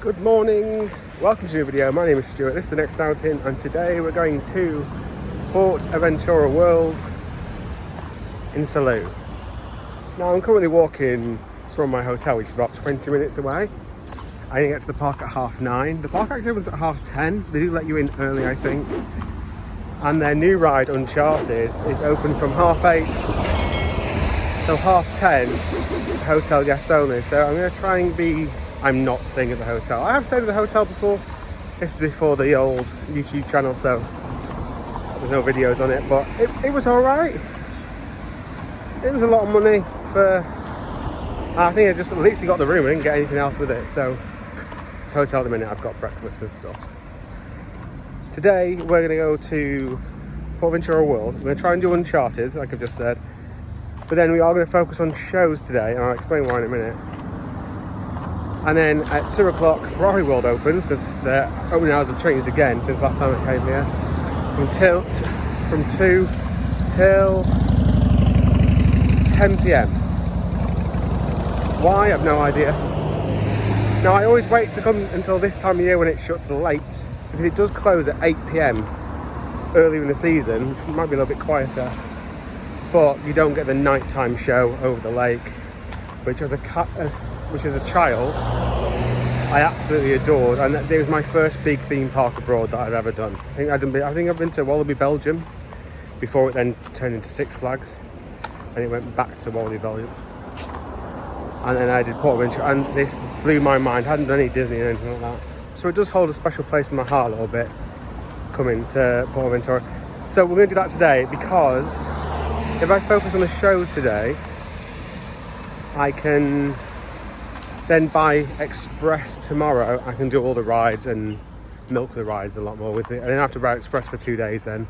Good morning, welcome to a new video. My name is Stuart, this is the next outing, and today we're going to Port Aventura World in Salou. Now I'm currently walking from my hotel, which is about 20 minutes away. I didn't get to the park at 9:30. The park actually opens at 10:30. They do let you in early, I think. And their new ride, Uncharted, is open from 8:30 till 10:30, hotel guests only. So I'm going to try and I'm not staying at the hotel. I have stayed at the hotel before. This is before the old YouTube channel, so there's no videos on it, but it was alright. It was a lot of money for... I think I just literally got the room. I didn't get anything else with it, so this hotel at the minute, I've got breakfast and stuff. Today, we're going to go to Port Aventura World. We're going to try and do Uncharted, like I've just said. But then we are going to focus on shows today, and I'll explain why in a minute. And then at 2 o'clock, Ferrari World opens, because the opening hours have changed again since last time I came here. From 2 till 10 PM. Why? I have no idea. Now, I always wait to come until this time of year when it shuts late, because it does close at 8 PM earlier in the season, which might be a little bit quieter. But you don't get the nighttime show over the lake, which as a child I absolutely adored, and it was my first big theme park abroad that I've ever done. I think I've been to Wallaby, Belgium, before it then turned into Six Flags, and it went back to Wallaby, Belgium. And then I did Port Aventura, and this blew my mind. I hadn't done any Disney or anything like that. So it does hold a special place in my heart a little bit, coming to Port Aventura. So we're going to do that today, because if I focus on the shows today, I can then buy Express tomorrow. I can do all the rides and milk the rides a lot more with it. I don't have to buy Express for 2 days then.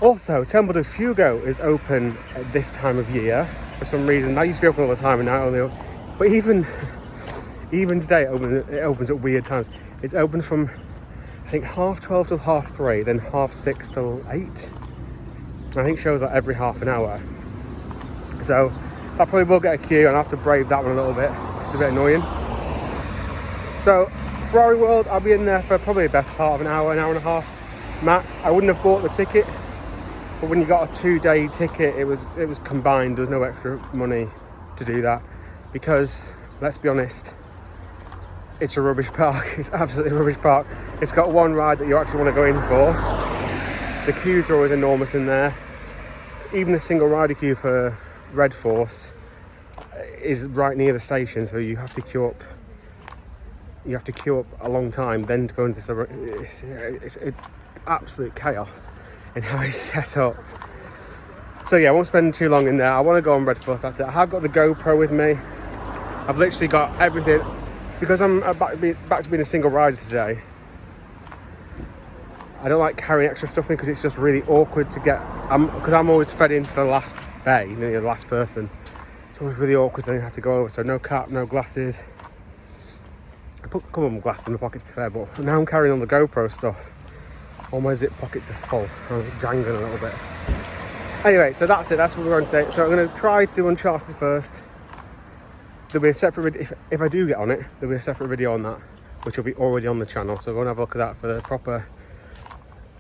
Also, Temple de Fuego is open at this time of year for some reason. That used to be open all the time, and now only. But even today, it opens at weird times. It's open from I think 12:30 till 3:30, then 6:30 till 8. I think shows like every half an hour. So that probably will get a queue, and I'll have to brave that one a little bit. It's a bit annoying. So Ferrari World, I'll be in there for probably the best part of an hour and a half max. I wouldn't have bought the ticket, but when you got a 2-day ticket, it was combined. There's no extra money to do that, because let's be honest, it's a rubbish park. It's absolutely a rubbish park. It's got one ride that you actually want to go in for. The queues are always enormous in there. Even the single rider queue for Red Force is right near the station, so you have to queue up. You have to queue up a long time then to go into this. It's absolute chaos in how it's set up. So yeah, I won't spend too long in there. I want to go on Red Force. That's it. I have got the GoPro with me. I've literally got everything, because I'm back to being a single rider today. I don't like carrying extra stuff in, because it's just really awkward to get. Because I'm always fed in for the last bay, the last person. It's always really awkward, then you have to go over. So no cap, no glasses. I put a couple of glasses in my pockets, to be fair, but now I'm carrying on the GoPro stuff. All my zip pockets are full. I'm jangling a little bit. Anyway, so that's it. That's what we're on today. So I'm going to try to do Uncharted first. There'll be a separate video. If I do get on it, there'll be a separate video on that, which will be already on the channel. So go and have a look at that for the proper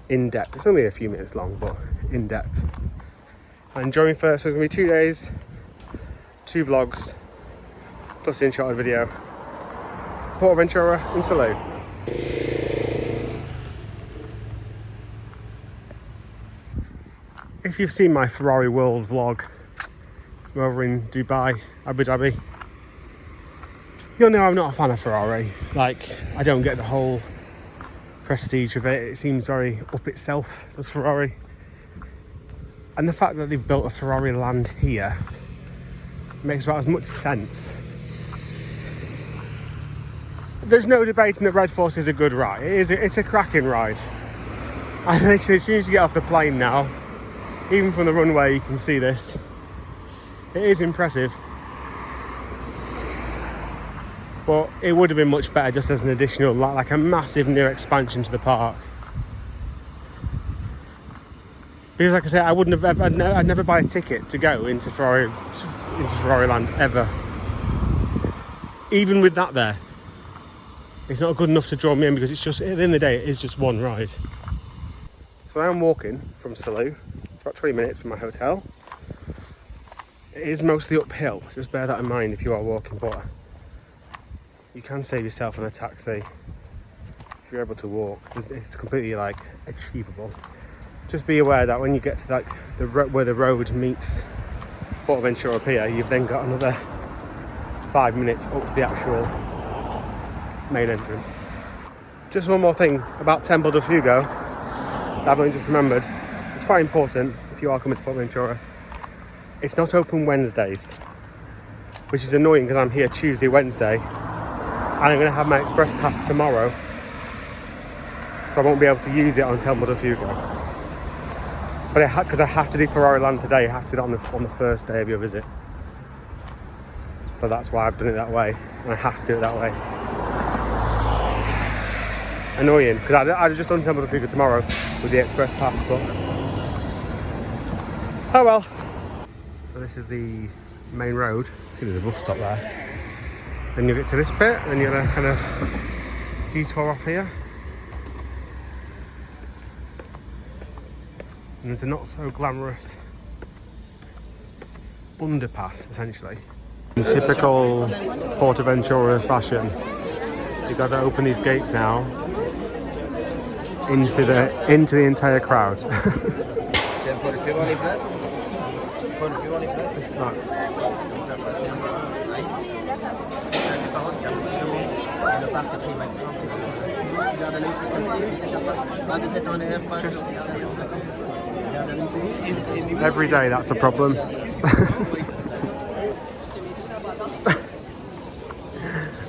in-depth. It's only a few minutes long, but in-depth. And join me first. So it's going to be 2 days, 2 vlogs, plus the Uncharted video. Port Aventura in Salou. If you've seen my Ferrari World vlog over in Dubai, Abu Dhabi, you'll know I'm not a fan of Ferrari. Like, I don't get the whole prestige of it. It seems very up itself, does Ferrari. And the fact that they've built a Ferrari land here makes about as much sense. There's no debating that Red Force is a good ride. It's a cracking ride. And literally, as soon as you get off the plane now, even from the runway, you can see this. It is impressive. But it would have been much better just as an additional, like a massive new expansion to the park. Because like I said, I'd never buy a ticket to go into Ferrari Land ever. Even with that there. it's not good enough to draw me in because it's just, at the end of the day, it is just one ride. So I'm walking from Salou. It's about 20 minutes from my hotel. It is mostly uphill, so just bear that in mind if you are walking, but you can save yourself on a taxi if you're able to walk. It's completely like achievable. Just be aware that when you get to like where the road meets Portaventura Pier, you've then got another 5 minutes up to the actual main entrance. Just one more thing about Temple de Fuego that I've only just remembered. It's quite important if you are coming to Portaventura. It's not open Wednesdays, which is annoying because I'm here Tuesday, Wednesday, and I'm going to have my express pass tomorrow, so I won't be able to use it on Temple de Fuego. But because I have to do Ferrari Land today, I have to do it on the first day of your visit. So that's why I've done it that way, and I have to do it that way. Annoying, because I'd just done Temple de Fuego tomorrow with the express pass, but oh well. So this is the main road. See, there's a bus stop there. Then you get to this bit, and you're gonna kind of detour off here. And there's a not so glamorous underpass, essentially. In typical Portaventura fashion, you've got to open these gates now into the entire crowd. Just every day that's a problem.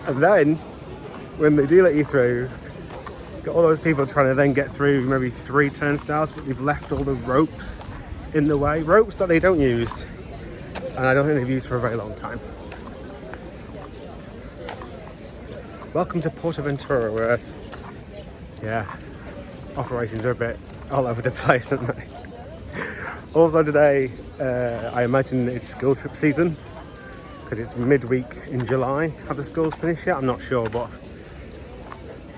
And then when they do let you through, you've got all those people trying to then get through maybe 3 turnstiles, but they've left all the ropes in the way, ropes that they don't use, and I don't think they've used for a very long time. Welcome to Portaventura, where operations are a bit all over the place, aren't they? Also today, I imagine it's school trip season, because it's midweek in July. Have the schools finished yet? I'm not sure, but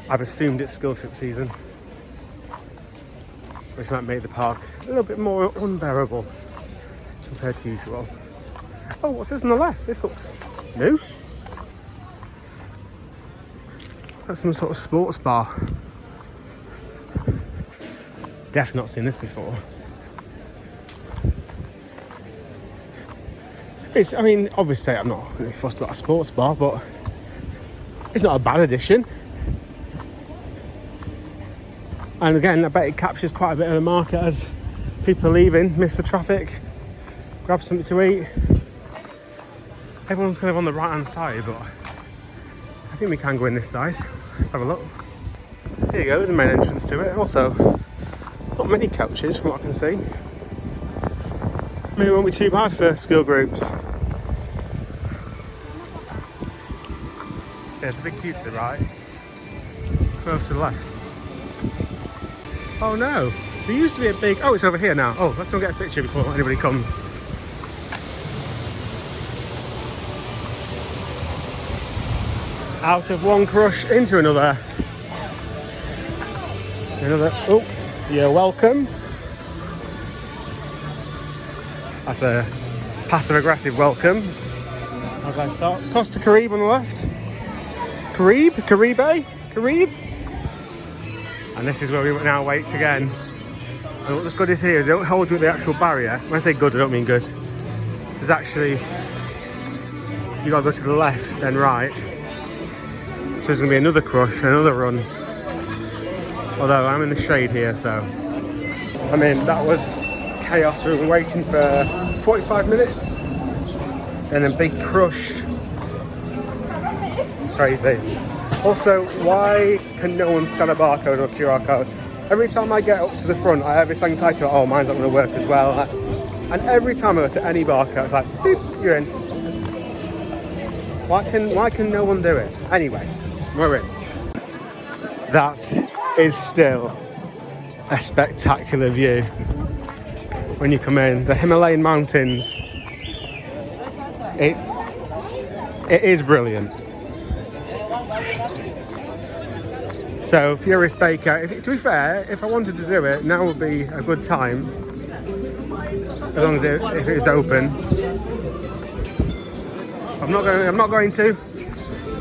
I've assumed it's school trip season, which might make the park a little bit more unbearable compared to usual. Oh, what's this on the left? This looks new. Is that some sort of sports bar? Definitely not seen this before. I mean, obviously I'm not really fussed about a sports bar, but it's not a bad addition. And again, I bet it captures quite a bit of the market as people leaving, miss the traffic, grab something to eat. Everyone's kind of on the right hand side, but I think we can go in this side. Let's have a look. Here you go, there's the main entrance to it. Also, not many coaches from what I can see. Maybe it won't be too bad for school groups. There's a big queue to the right. Go over to the left. Oh no, there used to be a big... Oh, it's over here now. Oh, let's go get a picture before anybody comes. Out of one crush into another. Oh, you're welcome. That's a passive-aggressive welcome. How do I start? Costa Caribe on the left. Caribe. And this is where we now wait again. And what's good is here is they don't hold you at the actual barrier. When I say good, I don't mean good. There's actually, you gotta go to the left, then right. So there's gonna be another crush, another run. Although I'm in the shade here, so. I mean, that was chaos. We were waiting for 45 minutes. Then a big crush. Crazy. Also, why can no one scan a barcode or a QR code? Every time I get up to the front, I have this anxiety, oh, mine's not going to work as well. And every time I go to any barcode, it's like, beep, you're in. Why can no one do it? Anyway, we're in. That is still a spectacular view when you come in. The Himalayan mountains. It is brilliant. So Furious Baker, to be fair, if I wanted to do it, now would be a good time. As long as if it's open. I'm not going to.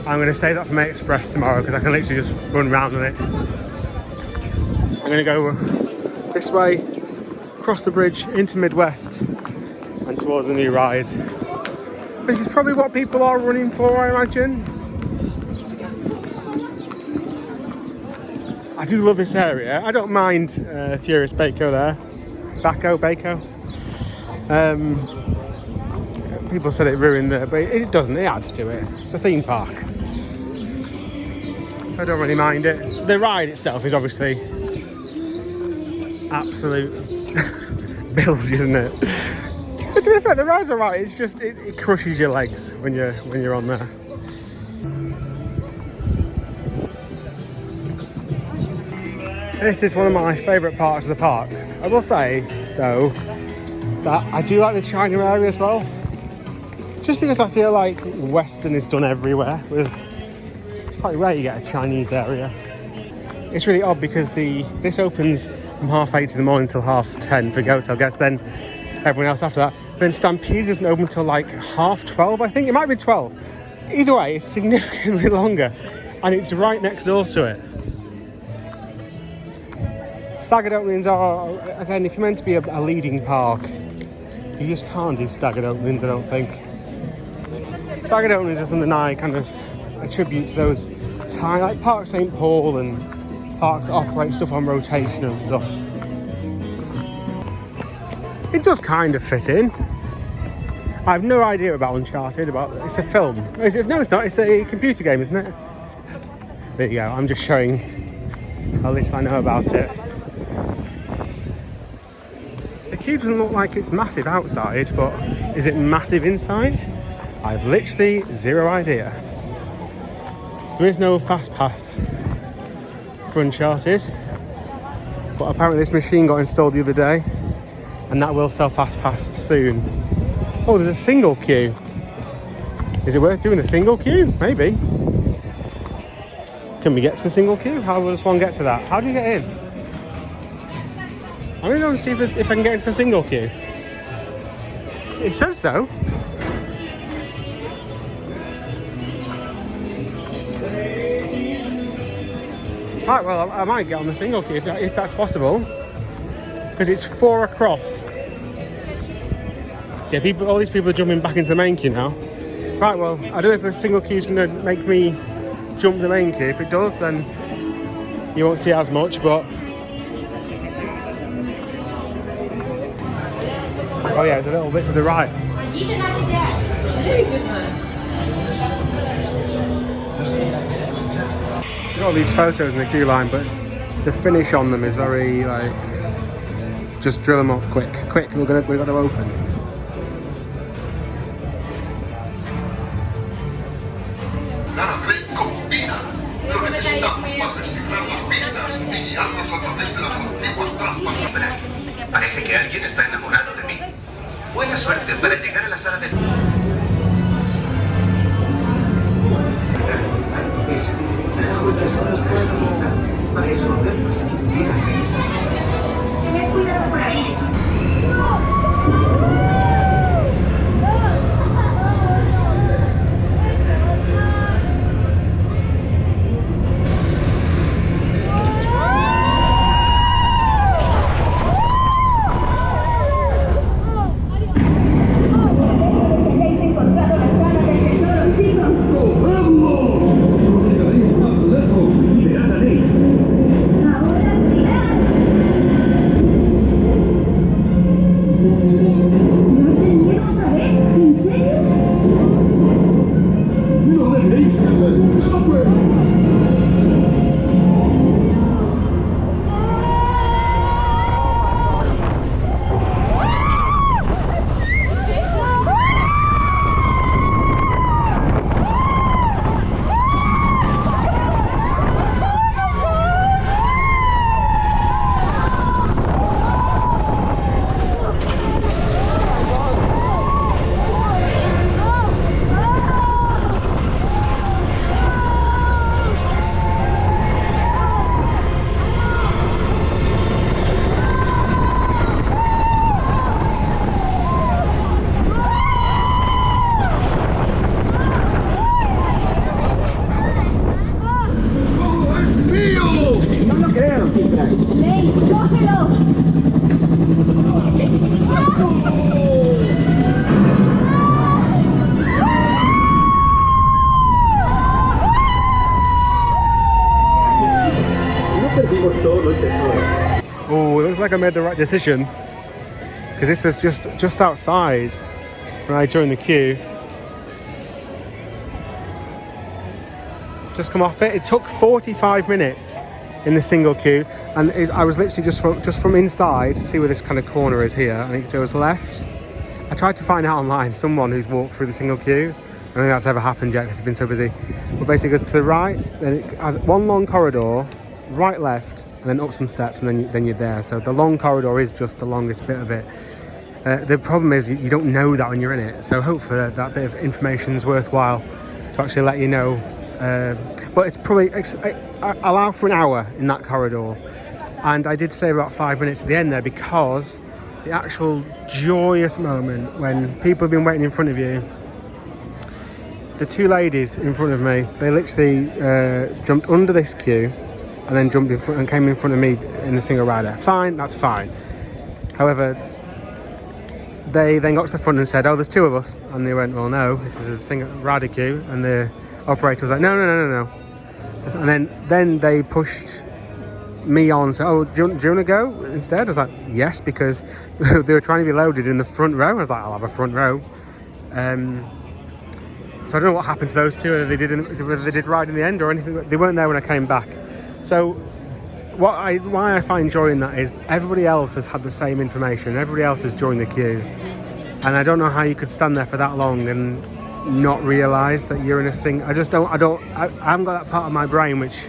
I'm going to save that for my express tomorrow because I can literally just run around on it. I'm going to go this way, across the bridge into Midwest and towards the new ride. This is probably what people are running for, I imagine. I do love this area. I don't mind Furious Baco there. Baco. People said it ruined it, but it doesn't. It adds to it. It's a theme park. I don't really mind it. The ride itself is obviously absolute bilge, isn't it? But to be fair, the ride's alright. It's just it crushes your legs when you're on there. This is one of my favourite parts of the park. I will say though that I do like the China area as well. Just because I feel like Western is done everywhere, whereas it's quite rare you get a Chinese area. It's really odd because this opens from 8:30 in the morning till 10:30 for goats, I guess. Then everyone else after that. Then Stampede doesn't open until like 12:30, I think. It might be 12. Either way, it's significantly longer, and it's right next door to it. Staggered openings are, again, if you're meant to be a leading park, you just can't do staggered openings, I don't think. Staggered openings are something I kind of attribute to those tiny, like Park St. Paul and parks that operate stuff on rotation and stuff. It does kind of fit in. I have no idea about Uncharted, it's a film. No, it's not, it's a computer game, isn't it? There you go, I'm just showing how little I know about it. The cube doesn't look like it's massive outside, but is it massive inside? I've literally zero idea. There is no fast pass for Uncharted, but apparently this machine got installed the other day, and that will sell fast pass soon. Oh, there's a single queue. Is it worth doing a single queue? Maybe. Can we get to the single queue? How does one get to that? How do you get in? I'm going to go and see if I can get into the single queue. It says so. Right, well, I might get on the single queue if that's possible. Because it's 4 across. Yeah, all these people are jumping back into the main queue now. Right, well, I don't know if the single queue is going to make me jump the main queue. If it does, then you won't see as much, but... Oh yeah, there's a little bit to the right. Look at all these photos in the queue line, but the finish on them is very like, just drill them up quick, we've got to open. Parece que alguien está enamorado de mí. Buena suerte para llegar a la sala de... Trajo el tesoro hasta esta montaña para esconderlo hasta que pudiera regresar. Tened cuidado por ahí. like I made the right decision, because this was just outside when I joined the queue. Just come off it. It took 45 minutes in the single queue, and I was literally just from inside. See where this kind of corner is here. I think it was left. I tried to find out online someone who's walked through the single queue. I don't think that's ever happened yet because it's been so busy. But basically it goes to the right, then it has one long corridor, right, left, and then up some steps, and then you're there. So the long corridor is just the longest bit of it. The problem is you don't know that when you're in it. So hopefully that bit of information is worthwhile to actually let you know. But it's probably allow for an hour in that corridor. And I did save about 5 minutes at the end there, because the actual joyous moment when people have been waiting in front of you. The two ladies in front of me, they literally jumped under this queue and then jumped in front and came in front of me in the single rider. Fine, that's fine. However, they then got to the front and said, "Oh, there's two of us," and they went, "Well, no, this is a single rider queue," and the operator was like, no. And then they pushed me on and said, "Oh, do you want to go instead?" I was like, "Yes," because they were trying to be loaded in the front row. I was like, "I'll have a front row." So I don't know what happened to those two, whether they did ride in the end or anything. They weren't there when I came back. So why I find joy in that is everybody else has had the same information. Everybody else has joined the queue. And I don't know how you could stand there for that long and not realise that you're in a I haven't got that part of my brain which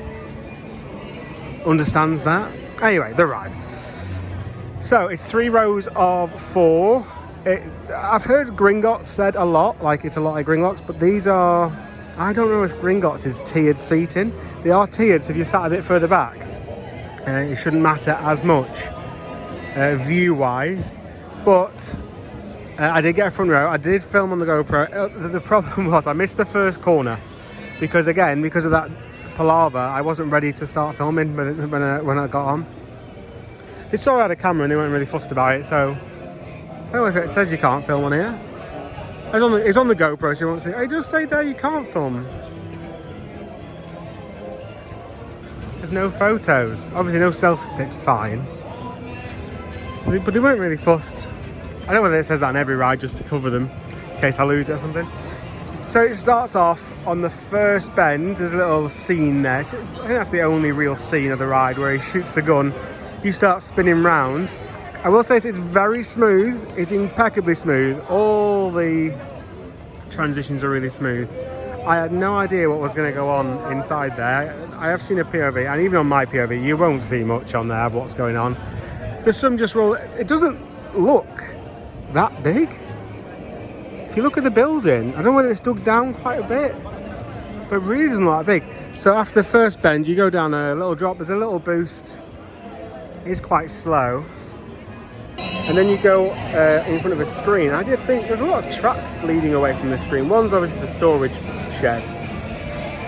understands that. Anyway, the ride. So it's 3 rows of 4. I've heard Gringotts said a lot, like it's a lot like Gringotts, but these are, I don't know if Gringotts is tiered seating. They are tiered, so if you sat a bit further back, it shouldn't matter as much view-wise. But I did get a front row. I did film on the GoPro. The problem was I missed the first corner because of that palaver, I wasn't ready to start filming when I got on. They saw I had a camera and they weren't really fussed about it, so I don't know if it says you can't film on here. It's on the GoPro, so you won't see. It does say there you can't film. There's no photos. Obviously no selfie sticks, fine. So but they weren't really fussed. I don't know whether it says that on every ride just to cover them in case I lose it or something. So it starts off on the first bend. There's a little scene there. So I think that's the only real scene of the ride where he shoots the gun. You start spinning round. I will say it's very smooth. It's impeccably smooth. All the transitions are really smooth. I had no idea what was going to go on inside there. I have seen a POV, and even on my POV, you won't see much on there of what's going on. There's some just roll. It doesn't look that big. If you look at the building, I don't know whether it's dug down quite a bit, but it really doesn't look that big. So after the first bend, you go down a little drop. There's a little boost. It's quite slow. And then you go in front of a screen. I did think there's a lot of tracks leading away from the screen. One's obviously the storage shed.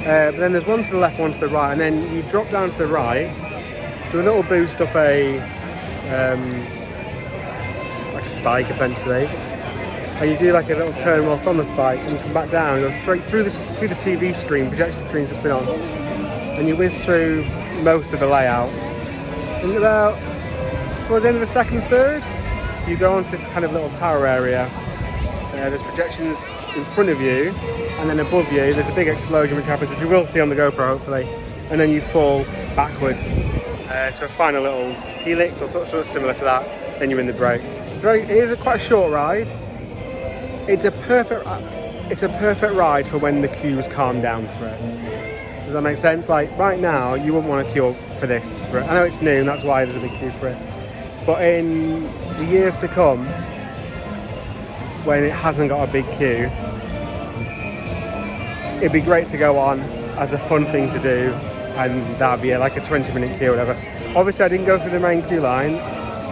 But then there's one to the left, one to the right. And then you drop down to the right, do a little boost up like a spike essentially. And you do like a little turn whilst on the spike, and you come back down and go straight through the TV screen, projection screen's just been on. And you whiz through most of the layout. And about towards the end of the second third, you go onto this kind of little tower area. There's projections in front of you, and then above you there's a big explosion which happens, which you will see on the GoPro hopefully, and then you fall backwards to a final little helix or sort of similar to that. Then you're in the brakes. It is quite a short ride. It's a perfect ride for when the queues calm down for it. Does that make sense? Like right now, you wouldn't want to queue up for this. I know it's new, and that's why there's a big queue for it. But in the years to come, when it hasn't got a big queue, it'd be great to go on as a fun thing to do, and that'd be like a 20-minute queue or whatever. Obviously, I didn't go through the main queue line.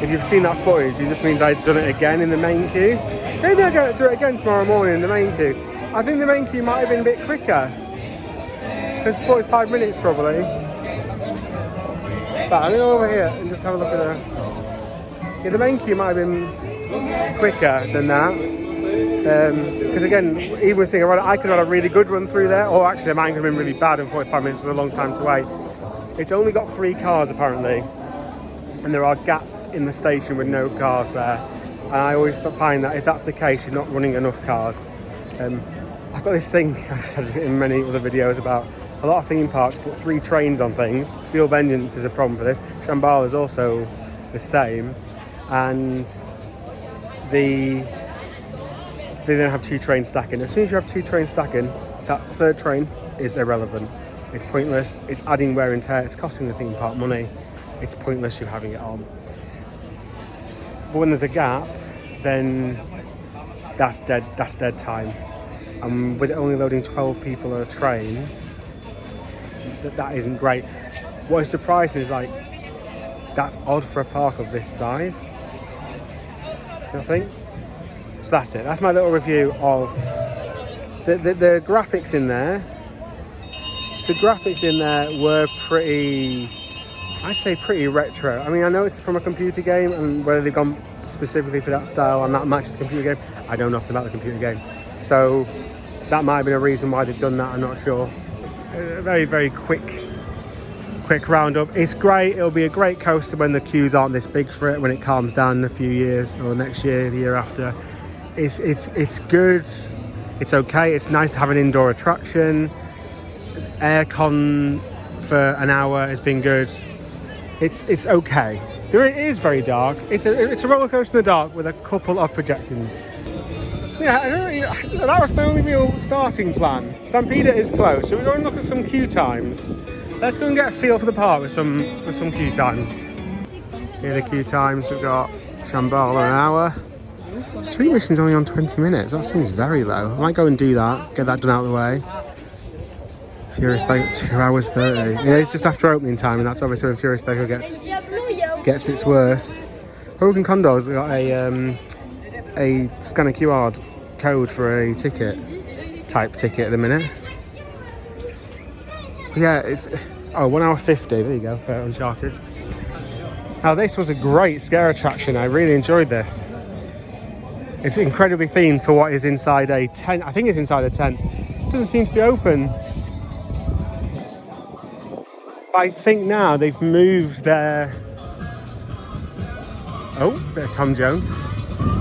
If you've seen that footage, it just means I'd done it again in the main queue. Maybe I'll do it again tomorrow morning in the main queue. I think the main queue might have been a bit quicker. It's 45 minutes probably. But I'm going to go over here and just have a look at the main queue might have been quicker than that. Because again, even with single rider, I could have had a really good run through there, or actually mine could have been really bad and 45 minutes was a long time to wait. It's only got 3 cars apparently. and there are gaps in the station with no cars there. And I always find that if that's the case, you're not running enough cars. I've got this thing, I've said it in many other videos, about a lot of theme parks put 3 trains on things. Steel Vengeance is a problem for this. Shambhala is also the same. And they then have 2 trains stacking. As soon as you have 2 trains stacking, that 3rd train is irrelevant. It's pointless. It's adding wear and tear. It's costing the theme park money. It's pointless you having it on. But when there's a gap, then that's dead time. And with it only loading 12 people on a train, that isn't great. What is surprising is, like, that's odd for a park of this size, I think. So that's it. That's my little review of the graphics in there. The graphics in there were pretty, I'd say pretty retro. I mean, I know it's from a computer game, and whether they've gone specifically for that style and that matches the computer game, I don't know nothing about the computer game. So that might have been a reason why they've done that, I'm not sure. A very, very quick roundup. It's great. It'll be a great coaster when the queues aren't this big for it, when it calms down in a few years, or next year, the year after. It's good. It's okay. It's nice to have an indoor attraction. Aircon for an hour has been good. It's okay. It is very dark. It's a roller coaster in the dark with a couple of projections. Yeah, that was my only real starting plan. Stampeder is close, so we're going to look at some queue times. Let's go and get a feel for the park with some queue times. Here are the queue times. We've got Shambhala an hour. Street mission's only on 20 minutes. That seems very low. I might go and do that, get that done out of the way. Furious Baker 2 hours 30. Yeah, it's just after opening time, and that's obviously when Furious Baker gets its worst. Hogan Condor's got a scan a QR code for a type ticket at the minute. But yeah, it's 1 hour 50. There you go for Uncharted. Now this was a great scare attraction. I really enjoyed this. It's incredibly themed for what is inside a tent. I think it's inside a tent. It doesn't seem to be open. I think now they've moved their... Oh, bit of Tom Jones.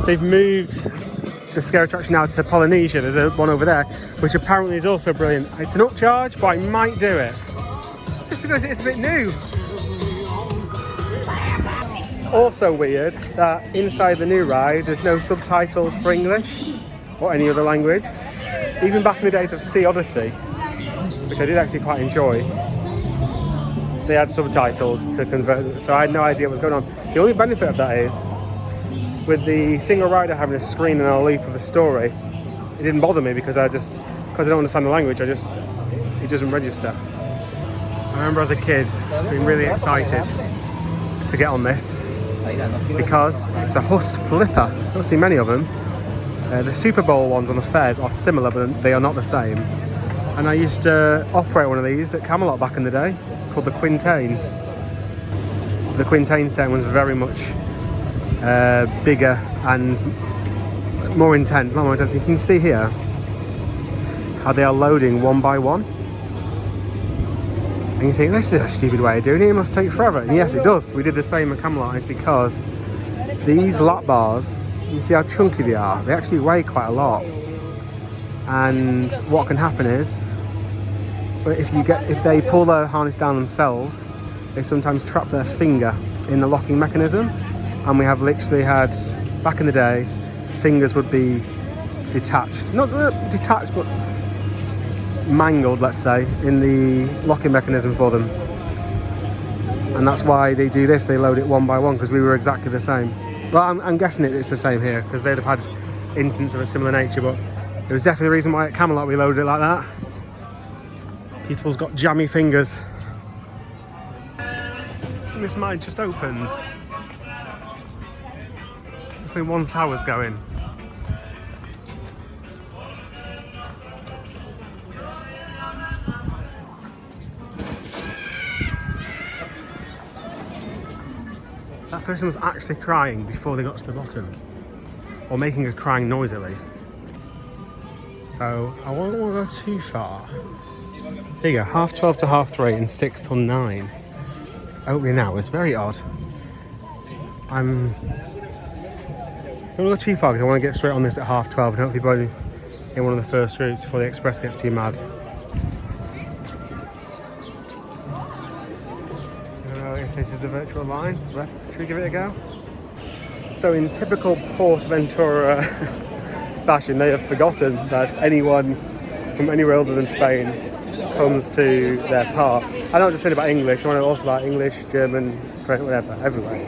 They've moved the scare attraction now to Polynesia. There's one over there, which apparently is also brilliant. It's an upcharge, but I might do it. Just because it's a bit new. Also weird that inside the new ride, there's no subtitles for English or any other language. Even back in the days of Sea Odyssey, which I did actually quite enjoy, they had subtitles to convert, so I had no idea what was going on. The only benefit of that is, with the single rider having a screen and a leap of the story, it didn't bother me because I don't understand the language, it doesn't register. I remember as a kid being really excited to get on this because it's a Huss flipper. I don't see many of them. The Super Bowl ones on the fairs are similar, but they are not the same. And I used to operate one of these at Camelot back in the day, called the Quintain. The Quintain set was very much bigger and more intense. Not more intense. You can see here how they are loading one by one. And you think, this is a stupid way of doing it, it must take forever. And yes, it does. We did the same at Camelot, and it's because these lap bars, you see how chunky they are, they actually weigh quite a lot. And what can happen is, if they pull the harness down themselves, they sometimes trap their finger in the locking mechanism. And we have literally had, back in the day, fingers would be detached. Not detached, but mangled, let's say, in the locking mechanism for them. And that's why they do this, they load it one by one, because we were exactly the same. But I'm guessing it's the same here, because they'd have had instances of a similar nature, but there was definitely a reason why at Camelot we loaded it like that. People's got jammy fingers. And this might just opened. There's only one tower's going. That person was actually crying before they got to the bottom. Or making a crying noise at least. So I won't want to go too far. There you go, 12:30 to 3:30 and 6 till 9. Opening hours, very odd. I'm don't go too far because I want to get straight on this at 12:30 and hopefully probably in one of the first routes before the express gets too mad. I don't know if this is the virtual line. Should we give it a go? So in typical Ventura fashion, they have forgotten that anyone from anywhere other than Spain comes to their park. I'm not just saying about English, I want to also about English, German, French, whatever, everywhere.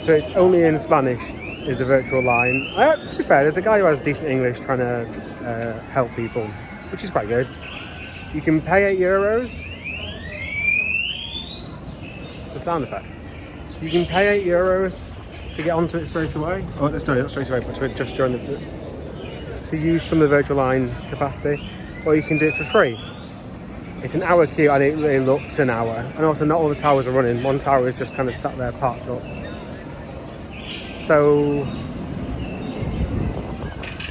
So it's only in Spanish is the virtual line. To be fair, there's a guy who has decent English trying to help people, which is quite good. You can pay €8. It's a sound effect. You can pay €8 to get onto it straight away. Oh, sorry, not straight away, but to just join to use some of the virtual line capacity, or you can do it for free. It's an hour queue and it really looks an hour. And also not all the towers are running. One tower is just kind of sat there parked up. So,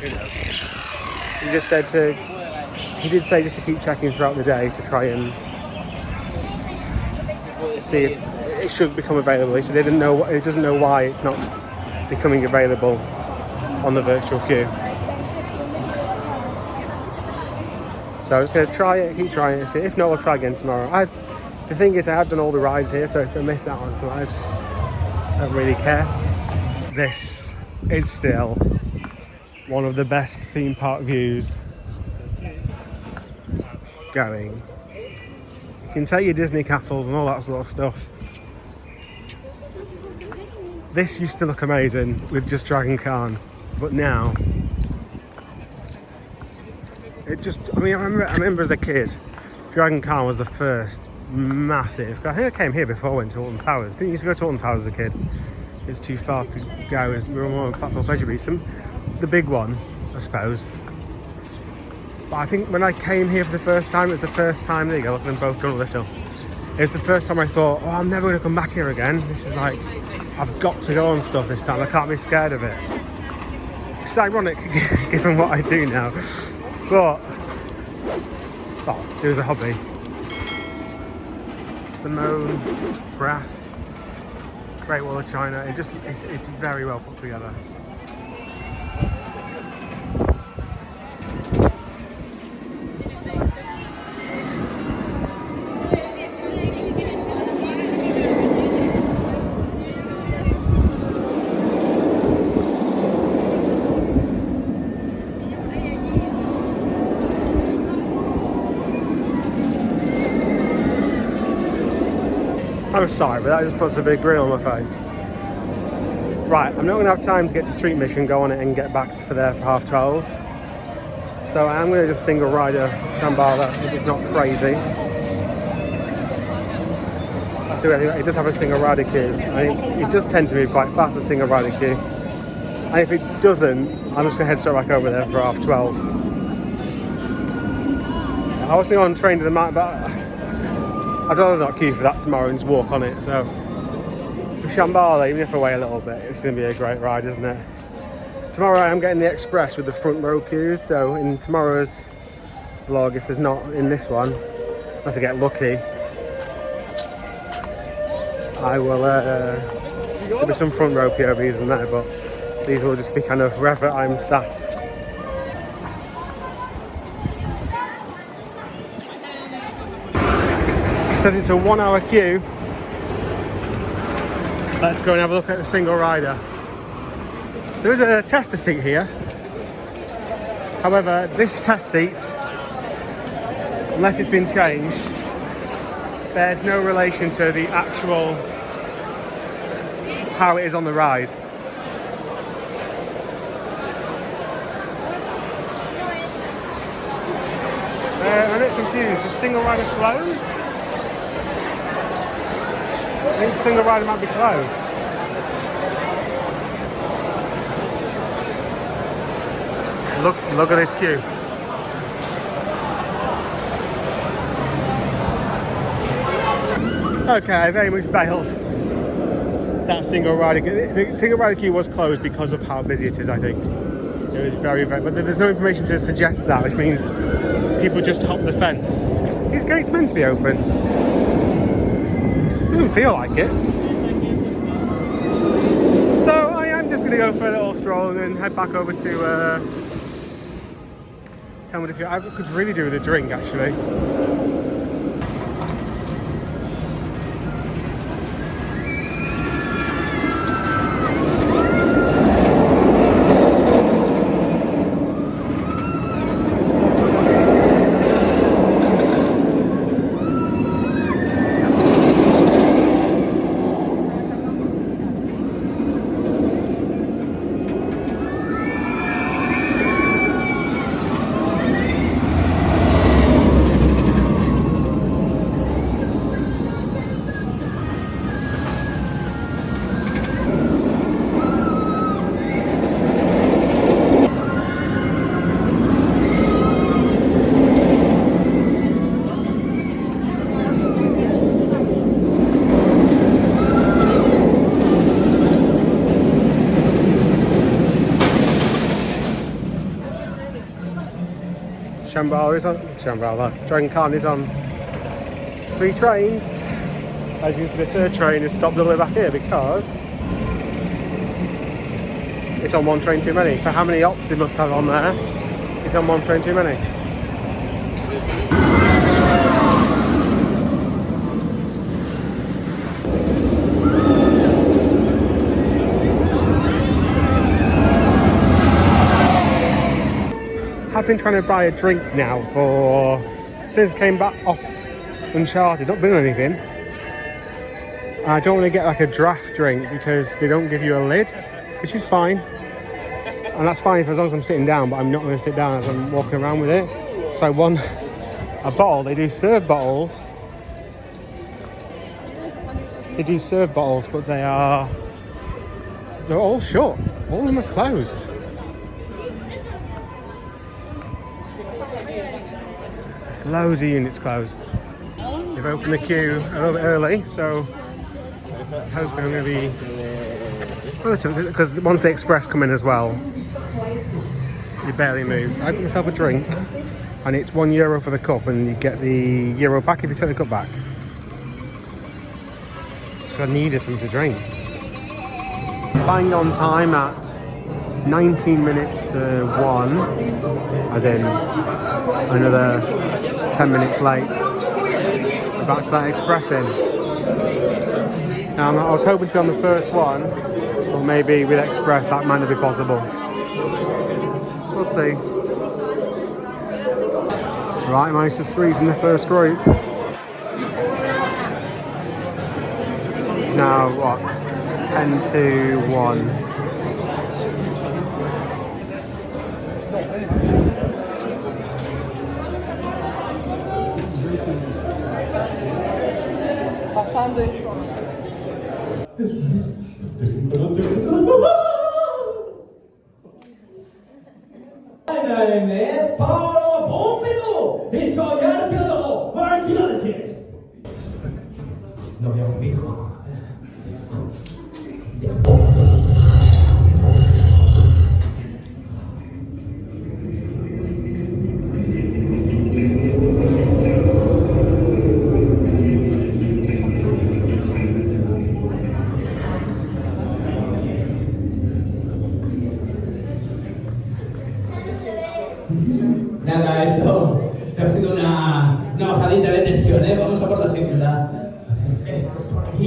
who knows? He did say just to keep checking throughout the day to try and see if it should become available. He said he doesn't know why it's not becoming available on the virtual queue. So I'm just going to try it, keep trying it, see. If not, I'll try again tomorrow. The thing is, I have done all the rides here, so if I miss out on some, I don't really care. This is still one of the best theme park views going. You can take your Disney castles and all that sort of stuff. This used to look amazing with just Dragon Khan, but now I remember as a kid, Dragon Khan was the first massive. I think I came here before I went to Alton Towers. Didn't used to go to Alton Towers as a kid. It was too far to go. We were more on Platform Pleasure Beach. The big one, I suppose. But I think when I came here for the first time, it was the first time. There you go, look at them both going to lift up. It's the first time I thought, oh, I'm never going to come back here again. This is like, I've got to go on stuff this time. I can't be scared of it. It's ironic given what I do now. But, well, do as a hobby. It's the mown, grass, Great Wall of China. It's very well put together. I'm sorry, but that just puts a big grin on my face. Right, I'm not going to have time to get to Street Mission, go on it and get back for there for 12:30. So I am going to just single rider Shambhala if it's not crazy. So it does have a single rider queue. It does tend to move quite fast, a single rider queue. And if it doesn't, I'm just going to head straight back over there for 12:30. I was thinking on train to the map, but I'd rather not queue for that tomorrow and just walk on it. So for Shambhala, even if I wait a little bit, it's going to be a great ride, isn't it? Tomorrow I am getting the express with the front row queues. So in tomorrow's vlog, if there's not in this one, unless I get lucky, I will. There'll be some front row POVs in there, but these will just be kind of wherever I'm sat. It says it's a 1 hour queue. Let's go and have a look at the single rider. There is a tester seat here. However, this test seat, unless it's been changed, bears no relation to the actual how it is on the ride. I'm a bit confused. Is single rider closed? I think single rider might be closed. Look at this queue. Okay, I very much bailed. That single rider queue. The single rider queue was closed because of how busy it is, I think. It was very, but there's no information to suggest that, which means people just hop the fence. These gates meant to be open. Doesn't feel like it. gonna go for a little stroll and then head back over to tell me if I could really do with a drink actually. Dragon Khan is on 3 trains. As you can see, the third train is stopped all the way back here because it's on 1 train too many. For how many ops they must have on there, it's on 1 train too many. I've been trying to buy a drink now since I came back off Uncharted, not doing anything. I don't want to get like a draft drink because they don't give you a lid, which is fine. And that's fine as long as I'm sitting down, but I'm not going to sit down as I'm walking around with it. So I want a bottle. They do serve bottles. But they're all shut. All of them are closed. There's loads of units closed. They've opened the queue a little bit early, so I'm hoping I'm going to be relatively, because once the express come in as well, it barely moves. I got myself a drink, and it's €1 for the cup, and you get the euro back if you take the cup back. So I needed something to drink. Bang on time at 19 minutes to 1, as in another 10 minutes late. About to that express in. I was hoping to be on the first one, or maybe with express that might not be possible. We'll see. Right, managed to squeeze in the first group. It's now what? 10 to 1. Nada, esto ha sido una bajadita de tensión, ¿eh? Vamos a por la segunda. Esto por aquí.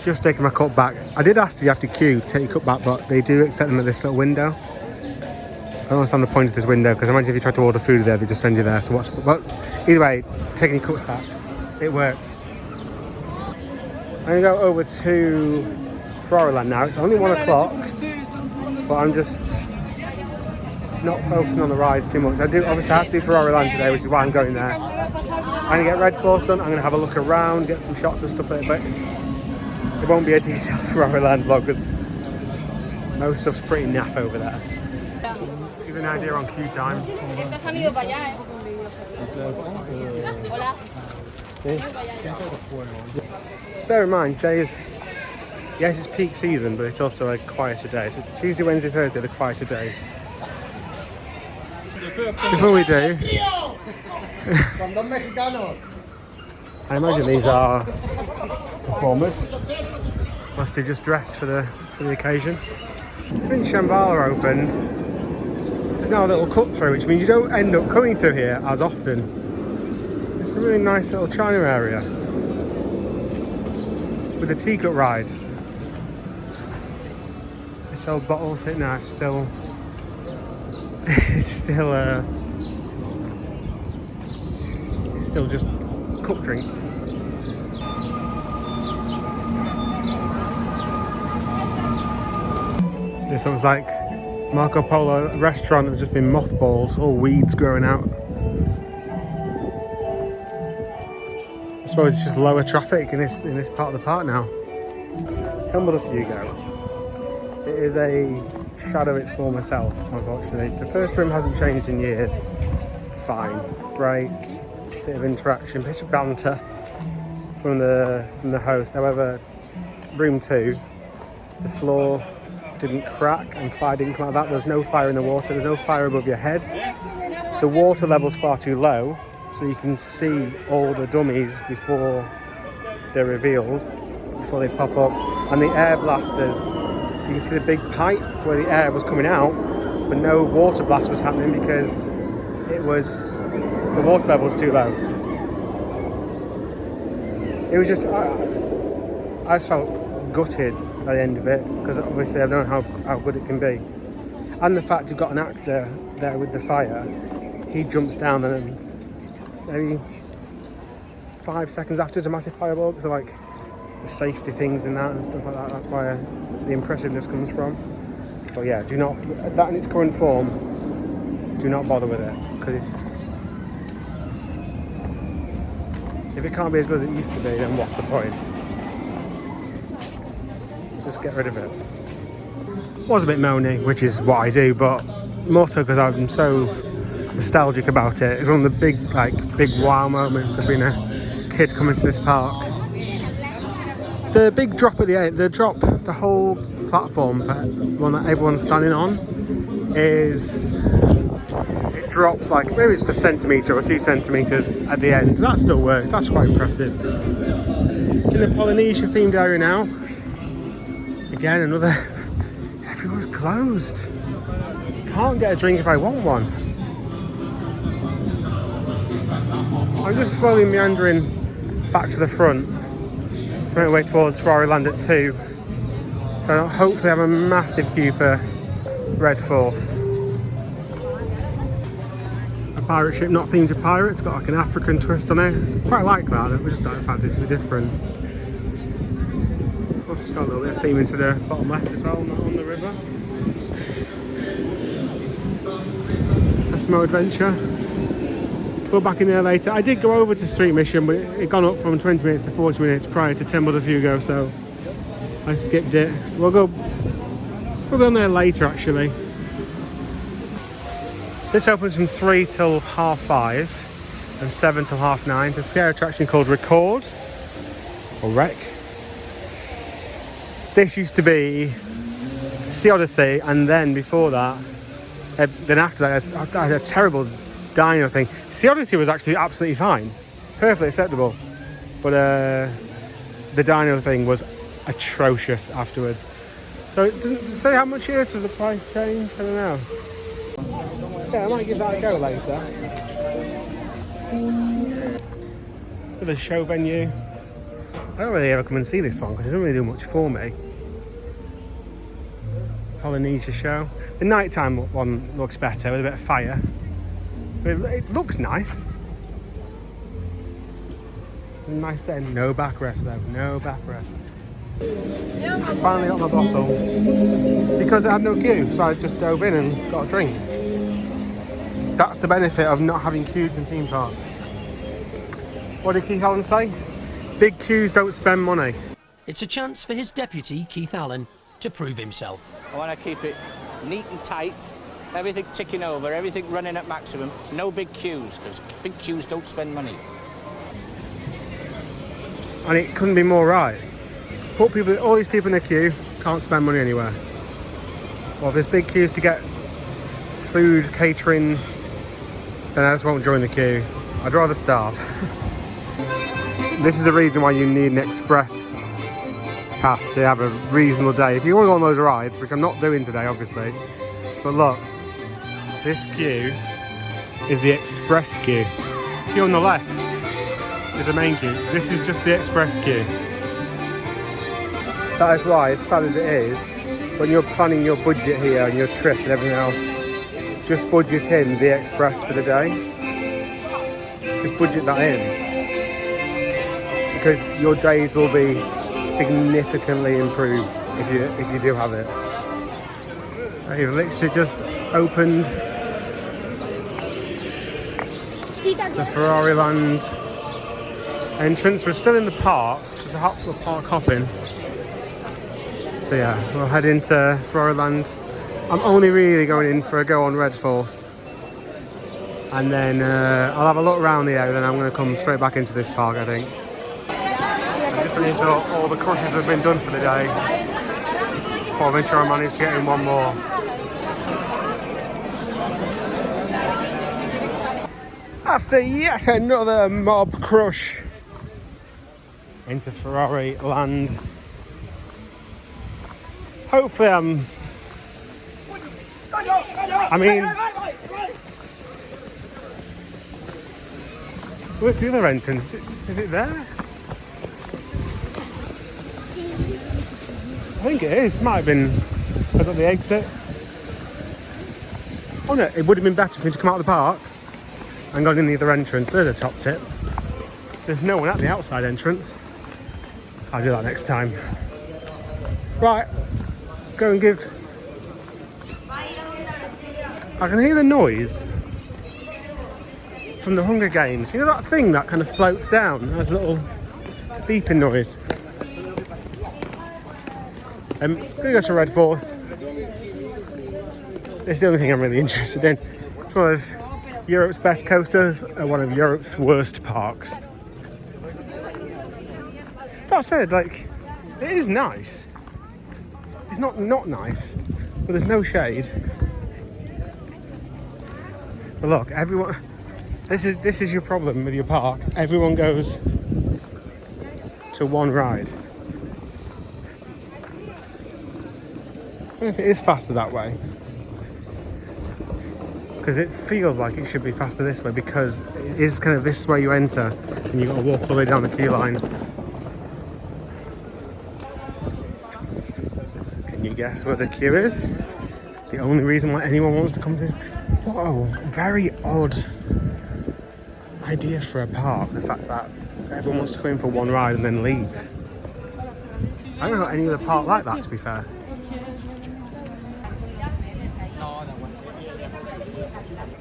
Just taking my cup back. I did ask, do you have to queue to take your cup back, but they do accept them at this little window. I don't understand the point of this window, because imagine if you try to order food there, they just send you there. So what's, but either way, taking your cups back, it works. I'm gonna go over to Ferrari Land now. It's only 1 o'clock, but I'm just not focusing on the rides too much. I have to do Ferrari Land today, which is why I'm going there. I'm gonna get Red Force done. I'm gonna have a look around, get some shots and stuff like that. It won't be a detailed Ferrari Land vlog because most stuff's pretty naff over there. Let's give you an idea on queue time. Just bear in mind, today is, yes, it's peak season, but it's also a quieter day. So Tuesday, Wednesday, Thursday are the quieter days. Before we do, I imagine these are performers. Must they just dressed for the occasion. Since Shambhala opened, there's now a little cut through, which means you don't end up coming through here as often. It's a really nice little China area with a teacup ride. They sell bottles here now. It's still just cup drinks. This looks like Marco Polo restaurant that's just been mothballed, all weeds growing out. I suppose it's just lower traffic in this part of the park now. Temple of Hugo. It is a shadow of its former self, unfortunately. The first room hasn't changed in years. Fine. Break, bit of interaction, bit of banter from the host. However, room 2, the floor didn't crack and fire didn't come out of that. There's no fire in the water, there's no fire above your heads. The water level's far too low, so you can see all the dummies before they're revealed, before they pop up. And the air blasters, you can see the big pipe where the air was coming out, but no water blast was happening because the water level was too low. It was just, I just felt gutted by the end of it, because obviously I don't know how good it can be. And the fact you've got an actor there with the fire, he jumps down and maybe 5 seconds after it's a massive fireball, because of like the safety things in that and stuff like that. That's why the impressiveness comes from. But yeah, do not, that in its current form, do not bother with it, because if it can't be as good as it used to be, then what's the point? Just get rid of it. Was a bit moany, which is what I do, but more so because I'm so nostalgic about it. It's one of the big wow moments of being a kid coming to this park. The big drop at the end, the whole platform, for one that everyone's standing on, it drops like, maybe it's a centimetre or 2 centimetres at the end. That still works, that's quite impressive. In the Polynesia themed area now, again, everyone's closed. can't get a drink if I want one. I'm just slowly meandering back to the front to make my way towards Ferrari Land at 2. So I'll hopefully have a massive queue for Red Force. A pirate ship not themed to pirates, got like an African twist on it. Quite like that, I just don't fancy something different. Also it's got a little bit of theme into the bottom left as well, not on the river. Sesamo Adventure. Go back in there later. I did go over to Street Mission, but it gone up from 20 minutes to 40 minutes prior to Temple of Hugo, so I skipped it. We'll go on there later actually. So this opens from 3 till 5:30 and 7 till 9:30. It's a scare attraction called Record or Rec. This used to be Sea Odyssey, and then before that, then after that, I had a terrible dino thing. Sea Odyssey was actually absolutely fine, perfectly acceptable, but the dino thing was atrocious afterwards. So it doesn't say how much it is. Does the price change? I don't know. Yeah, I might give that a go later. For the show venue, I don't really ever come and see this one because it doesn't really do much for me. Polynesia show. The nighttime one looks better with a bit of fire. It looks nice. Nice setting. No backrest though. No backrest. Finally got my bottle because I had no queue, so I just dove in and got a drink. That's the benefit of not having queues in theme parks. What did Keith Allen say? Big queues don't spend money. It's a chance for his deputy, Keith Allen, to prove himself. I want to keep it neat and tight, everything ticking over, everything running at maximum, no big queues, because big queues don't spend money. And it couldn't be more right. Put people, all these people in a queue, can't spend money anywhere. Well, if there's big queues to get food, catering, then I just won't join the queue. I'd rather starve. This is the reason why you need an express pass to have a reasonable day. If you want to go on those rides, which I'm not doing today, obviously, but look, this queue is the express queue. Queue on the left is the main queue. This is just the express queue. That is why, as sad as it is, when you're planning your budget here and your trip and everything else, just budget in the express for the day. Just budget that in. Because your days will be significantly improved if you do have it. You've literally just opened the Ferrari Land entrance. We're still in the park. There's a park hopping. So yeah, we'll head into Ferrari Land. I'm only really going in for a go on Red Force. And then I'll have a look around the area, then I'm going to come straight back into this park, I think. Just when you thought all the crushes have been done for the day, I'll make sure I manage to get in one more. After yet another mob crush into Ferrari Land. Hopefully I mean, where's the other entrance? Is it there? I think it is. Might have been. I was at the exit. Oh no, it would have been better for me to come out of the park and gone in the other entrance. There's a top tip. There's no one at the outside entrance. I'll do that next time. Right, let's go and give. I can hear the noise from the Hunger Games. You know that thing that kind of floats down? Has a little beeping noise. I'm going to go to Red Force. This is the only thing I'm really interested in. It's one of Europe's best coasters and one of Europe's worst parks. That said, like, it is nice. It's not nice, but there's no shade. But look, everyone. This is your problem with your park. Everyone goes to one ride. I don't know if it is faster that way. because it feels like it should be faster this way, because it is kind of, this is where you enter and you've got to walk all the way down the queue line. Can you guess where the queue is? The only reason why anyone wants to come to this. Whoa, very odd idea for a park, the fact that everyone wants to go in for one ride and then leave. I don't know any other park like that, to be fair.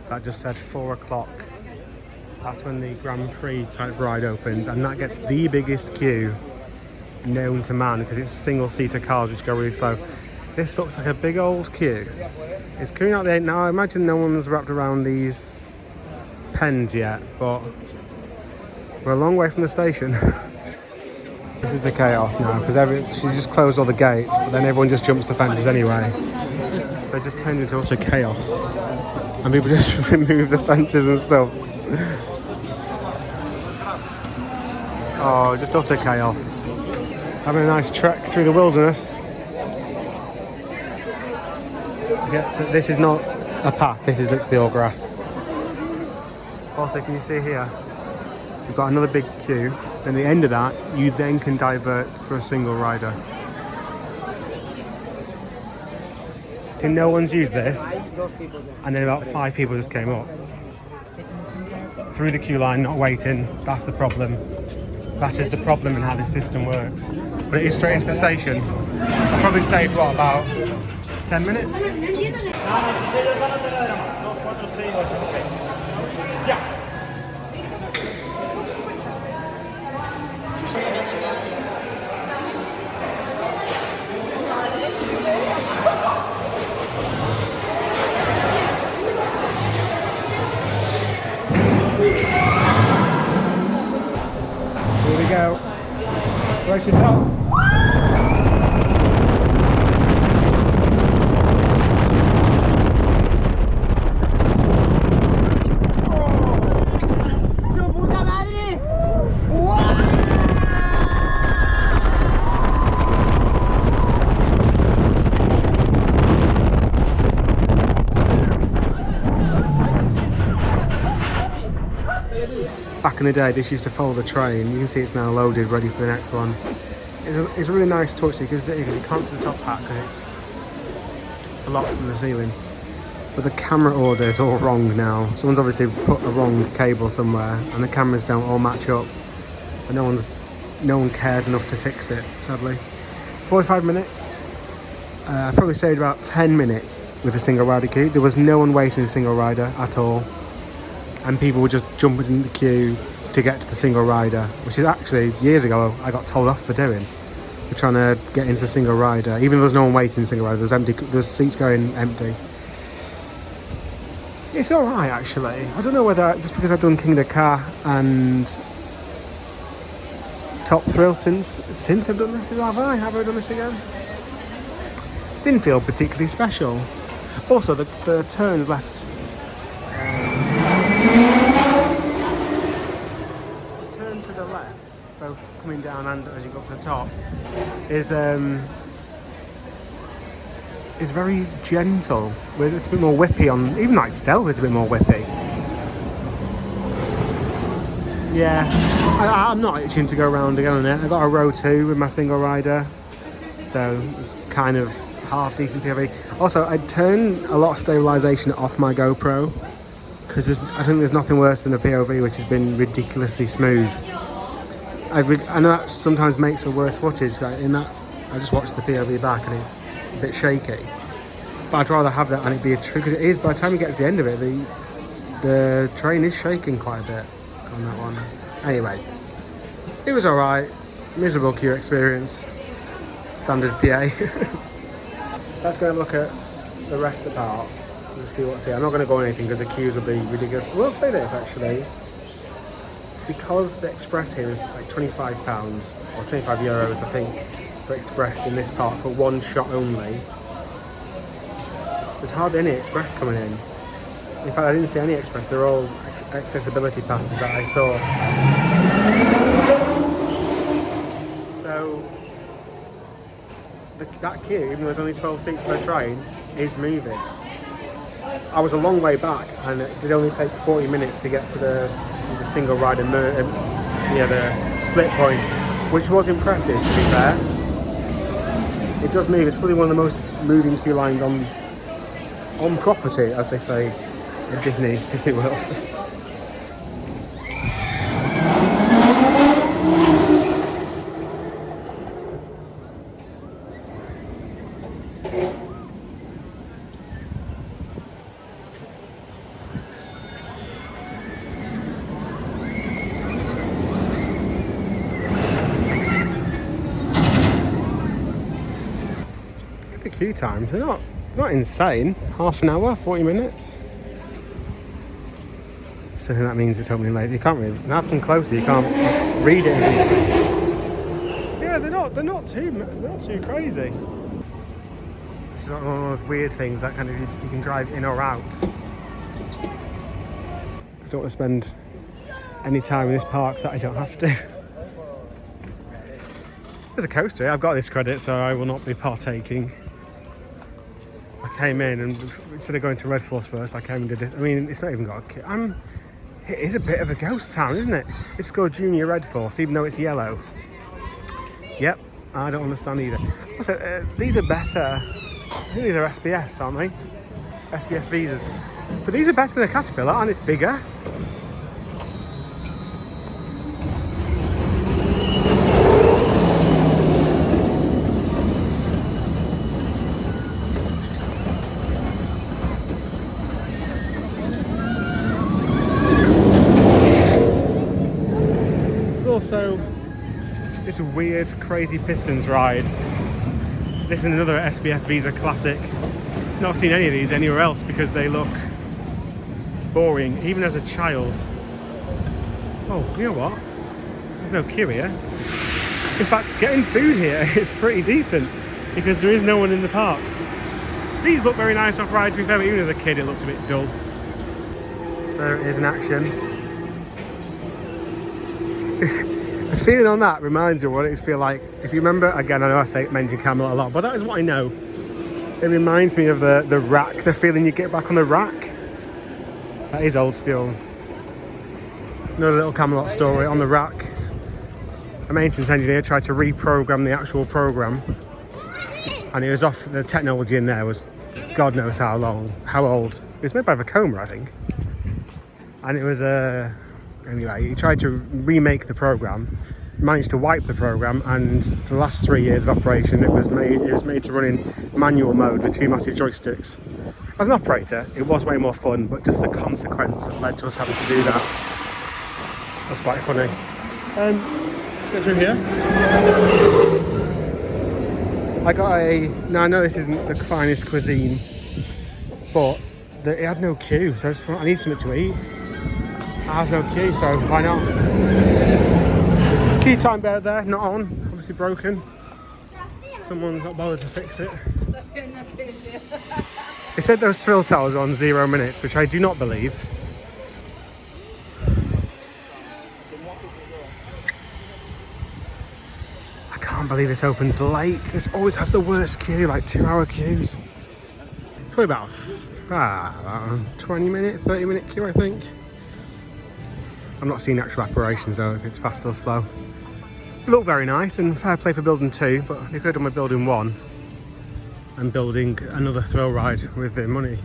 That just said 4 o'clock. That's when the Grand Prix type ride opens, and that gets the biggest queue known to man because it's single-seater cars which go really slow. This looks like a big old queue. It's coming out there now. I imagine no one's wrapped around these pens yet, but we're a long way from the station. This is the chaos now, because she just closed all the gates, but then everyone just jumps the fences anyway. So it just turned into utter chaos. And people just remove the fences and stuff. Oh, just utter chaos. Having a nice trek through the wilderness. To get to, this is not a path, this is literally all grass. Also, can you see here? You've got another big queue. Then the end of that, you then can divert for a single rider. So no one's used this, and then about 5 people just came up. Through the queue line, not waiting, that's the problem. That is the problem in how this system works. But it is straight into the station. I'll probably saved, what, about 10 minutes? Yeah. Here we go. Brace yourself. Back in the day, this used to follow the train. You can see it's now loaded, ready for the next one. It's a really nice touch because you can't see the top hat because it's a lot from the ceiling. But the camera order is all wrong now. Someone's obviously put a wrong cable somewhere, and the cameras don't all match up. And no one cares enough to fix it, sadly. 45 minutes. I probably saved about 10 minutes with a single rider queue. There was no one waiting a single rider at all. And people were just jumping in the queue to get to the single rider, which is actually, years ago, I got told off for doing. We're trying to get into the single rider. Even though there was no one waiting in the single rider, there was seats going empty. It's alright, actually. I don't know whether, just because I've done King of the Car and Top Thrill since I've done this, have I done this again? Didn't feel particularly special. Also, the turns left. Turn to the left, both coming down and as you go up to the top, is very gentle. It's a bit more whippy on, even like Stealth, it's a bit more whippy. Yeah, I'm not itching to go around again on it. I got a row 2 with my single rider, so it's kind of half decent POV. Also, I turned a lot of stabilisation off my GoPro because I think there's nothing worse than a POV which has been ridiculously smooth. I know that sometimes makes for worse footage. Like in that, I just watched the POV back and it's a bit shaky. But I'd rather have that and it be a true, because it is. By the time you get to the end of it, the train is shaking quite a bit on that one. Anyway, it was alright. Miserable queue experience. Standard PA. Let's go and look at the rest of the park. Let's see what's here. I'm not going to go on anything because the queues will be ridiculous. I will say this actually, because the express here is like £25 or €25 I think for express in this park for one shot only. There's hardly any express coming in. In fact, I didn't see any express. They're all accessibility passes that I saw. So that queue, even though there's only 12 seats per train, is moving. I was a long way back, and it did only take 40 minutes to get to the single rider, the split point, which was impressive, to be fair. It does move. It's probably one of the most moving queue lines on property, as they say at Disney World. The queue times, they're not insane. Half an hour, 40 minutes. So that means it's opening late. You can't really, now come closer, you can't read it. Yeah, they're not too crazy. It's one of those weird things that kind of you can drive in or out. I don't want to spend any time in this park that I don't have to. There's a coaster. I've got this credit, so I will not be partaking. I came in and instead of going to Red Force first, I came and did it. I mean, it's not even got a... It is a bit of a ghost town, isn't it? It's called Junior Red Force, even though it's yellow. Yep, I don't understand either. Also, these are better. I think these are SBFs, aren't they? SBF visas. But these are better than a Caterpillar, and it's bigger. Also, it's a weird, crazy Pistons ride. This is another SBF Visa classic. Not seen any of these anywhere else because they look boring, even as a child. Oh, you know what? There's no queue here. In fact, getting food here is pretty decent because there is no one in the park. These look very nice off ride, to be fair, but even as a kid it looks a bit dull. There it is in action. The feeling on that reminds you of what it feels like. If you remember, again, I know I mention Camelot a lot, but that is what I know. It reminds me of the rack, the feeling you get back on the rack. That is old school. Another little Camelot story on the rack. A maintenance engineer tried to reprogram the actual program, and it was off. The technology in there was God knows how old. It was made by Vekoma, I think. And it was anyway, he tried to remake the program, managed to wipe the program, and for the last 3 years of operation it was made to run in manual mode with 2 massive joysticks. As an operator, it was way more fun, but just the consequence that led to us having to do that was quite funny. Let's go through here. Now I know this isn't the finest cuisine, but it had no queue, so I need something to eat. It has no queue, so why not? Queue time bed there, not on, obviously broken. Someone's not bothered to fix it. They said those thrill towers are on 0 minutes, which I do not believe. I can't believe this opens late. This always has the worst queue, like 2-hour queues. Probably about 20 minute, 30 minute queue, I think. I'm not seeing actual operations though, if it's fast or slow. It looked very nice, and fair play for building 2, but they could have done with building 1 and building another thrill ride with their money.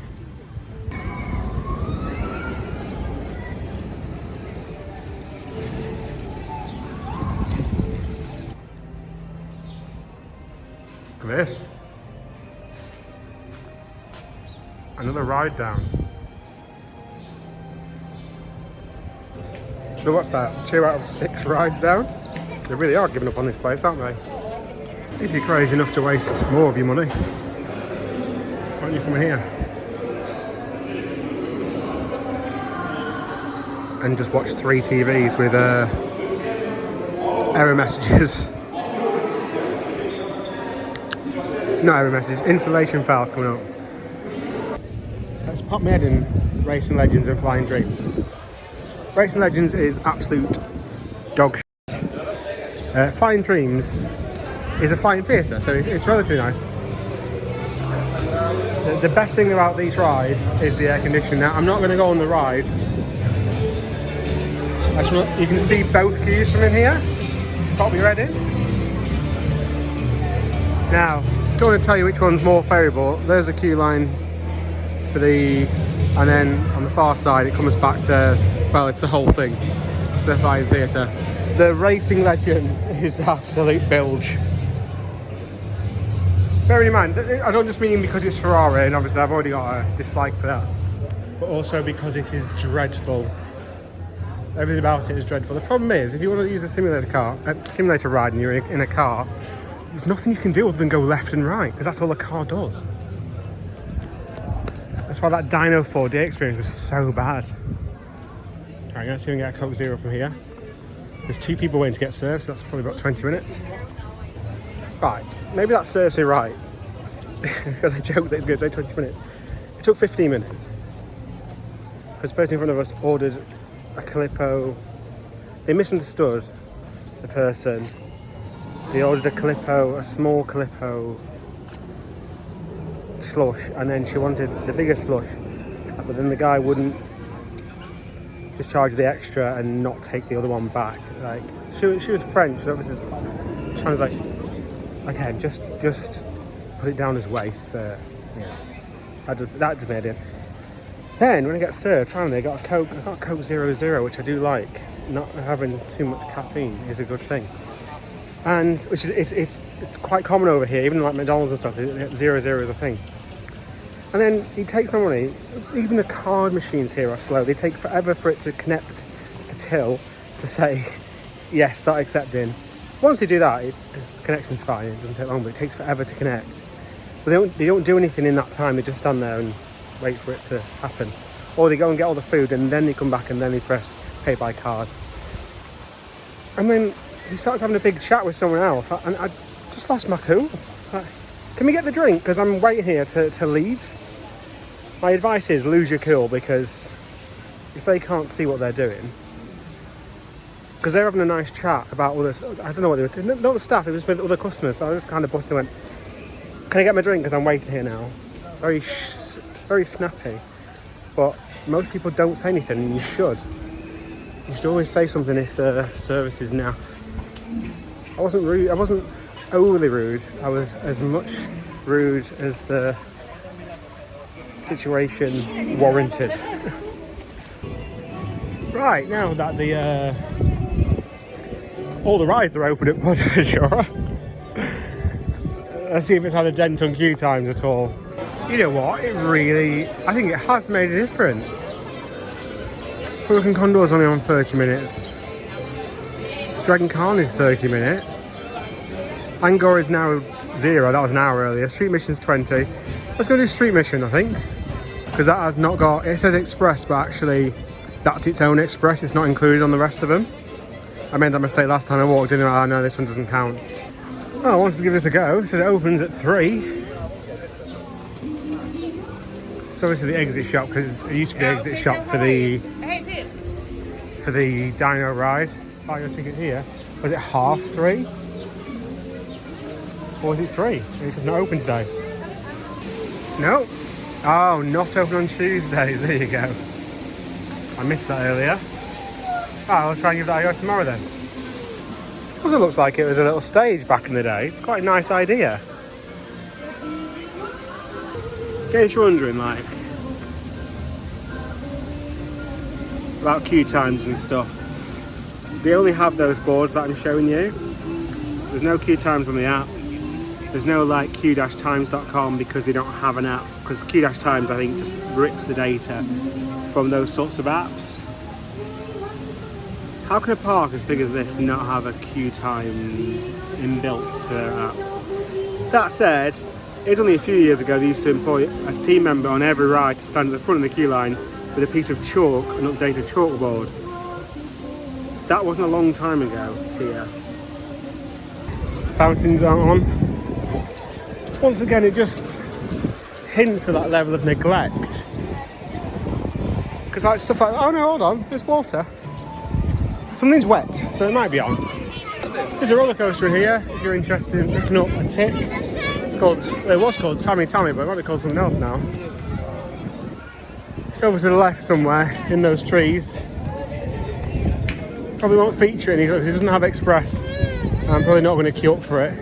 Look at this. Another ride down. So what's that? 2 out of 6 rides down? They really are giving up on this place, aren't they? If you're crazy enough to waste more of your money, why don't you come in here and just watch 3 TVs with error messages? No error message, installation files coming up. Let's pop my head in Racing Legends and Flying Dreams. Racing Legends is absolute dog shit. Flying Dreams is a flying theatre, so it's relatively nice. The best thing about these rides is the air conditioning. Now, I'm not going to go on the rides. You can see both queues from in here. Pop me ready. Now, don't want to tell you which one's more favourable. There's the queue line for and then on the far side it comes back to, well, it's the whole thing, the Flying Theatre. The Racing Legends is absolute bilge. Bearing in mind, I don't just mean because it's Ferrari, and obviously I've already got a dislike for that, but also because it is dreadful. Everything about it is dreadful. The problem is, if you want to use a simulator ride and you're in a car, there's nothing you can do other than go left and right, because that's all the car does. That's why that Dino 4D experience was so bad. Alright, let's see if we can get a Coke Zero from here. There's 2 people waiting to get served, so that's probably about 20 minutes. Right, maybe that serves me right, because I joked that it's going to take 20 minutes. It took 15 minutes. Because the person in front of us ordered a Calippo. They misunderstood the person. They ordered a Calippo, a small Calippo slush, and then she wanted the bigger slush, but then the guy wouldn't discharge the extra and not take the other one back. Like, she was French, so this is translate. Again, just put it down as waste for, that just made it. Then when I get served, finally I got a Coke 00, which I do like. Not having too much caffeine is a good thing. And which is it's quite common over here, even like McDonald's and stuff. 00 is a thing. And then he takes my money. Even the card machines here are slow. They take forever for it to connect to the till to say yes, start accepting. Once they do that, the connection's fine. It doesn't take long, but it takes forever to connect. But they don't do anything in that time. They just stand there and wait for it to happen. Or they go and get all the food and then they come back and then they press pay by card. And then he starts having a big chat with someone else, and I just lost my cool. Like, can we get the drink? Because I'm waiting here to leave. My advice is lose your cool, because if they can't see what they're doing, because they're having a nice chat about all this. I don't know what they were doing. Not the staff, it was with other customers. So I just kind of butted and went, can I get my drink? Because I'm waiting here now. Very snappy. But most people don't say anything, and you should. You should always say something if the service is naff. I wasn't rude. I wasn't overly rude. I was as much rude as the situation warranted. Right, now that all the rides are open at Aventura, let's see if it's had a dent on queue times at all. You know what? I think it has made a difference. Hurricane Condor is only on 30 minutes. Dragon Khan is 30 minutes. Angkor is now 0, that was an hour earlier. Street Mission's 20. Let's go do Street Mission, I think. Because that has not got, it says Express, but actually that's its own Express. It's not included on the rest of them. I made that mistake last time I walked in and I know this one doesn't count. Oh, I wanted to give this a go. It says it opens at 3. So this is the exit shop, because it used to be the exit shop for the Dino ride. Buy your ticket here. Was it 3:30? Or was it 3? It's just not open today. No. Oh, not open on Tuesdays. There you go. I missed that earlier. Oh, I'll try and give that a go tomorrow then. It also looks like it was a little stage back in the day. It's quite a nice idea. In case you're wondering, like, about queue times and stuff, they only have those boards that I'm showing you. There's no queue times on the app. There's no like q-times.com, because they don't have an app, because q-times I think just rips the data from those sorts of apps. How can a park as big as this not have a queue time inbuilt to their apps? That said, it was only a few years ago they used to employ a team member on every ride to stand at the front of the queue line with a piece of chalk, an updated chalkboard. That wasn't a long time ago here. Fountains aren't on. Once again, it just hints at that level of neglect. Because like stuff like, oh no, hold on, there's water. Something's wet, so it might be on. There's a roller coaster here if you're interested in picking up a tick. It's It's called, well, it was called Tammy Tammy, but it might be called something else now. It's over to the left somewhere in those trees. Probably won't feature any because it doesn't have express. I'm probably not going to queue up for it.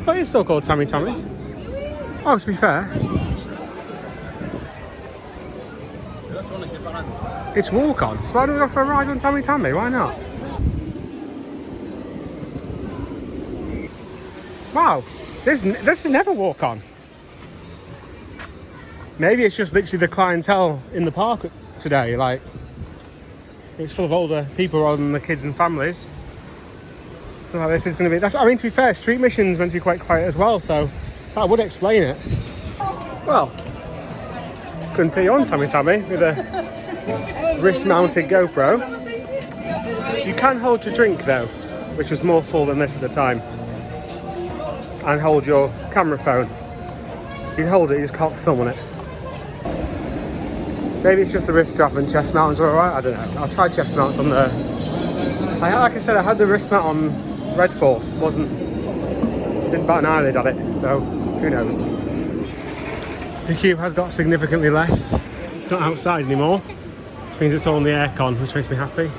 But it's still called Tammy Tammy. Oh, to be fair, it's walk on. So why don't we go for a ride on Tammy Tammy? Why not? Wow, there's never walk on. Maybe it's just literally the clientele in the park today. Like, it's full of older people rather than the kids and families. So this is going to be. I mean, to be fair, street mission's meant to be quite quiet as well. So that would explain it. Well, continue on Tammy Tammy with a wrist-mounted GoPro. You can hold your drink though, which was more full than this at the time. And hold your camera phone. You can hold it, you just can't film on it. Maybe it's just the wrist strap and chest mounts are alright, I don't know. I'll try chest mounts on the... like I said, I had the wrist mount on Red Force, didn't bat an eyelid at it, so who knows. The queue has got significantly less. It's not outside anymore, which means it's all in the aircon, which makes me happy.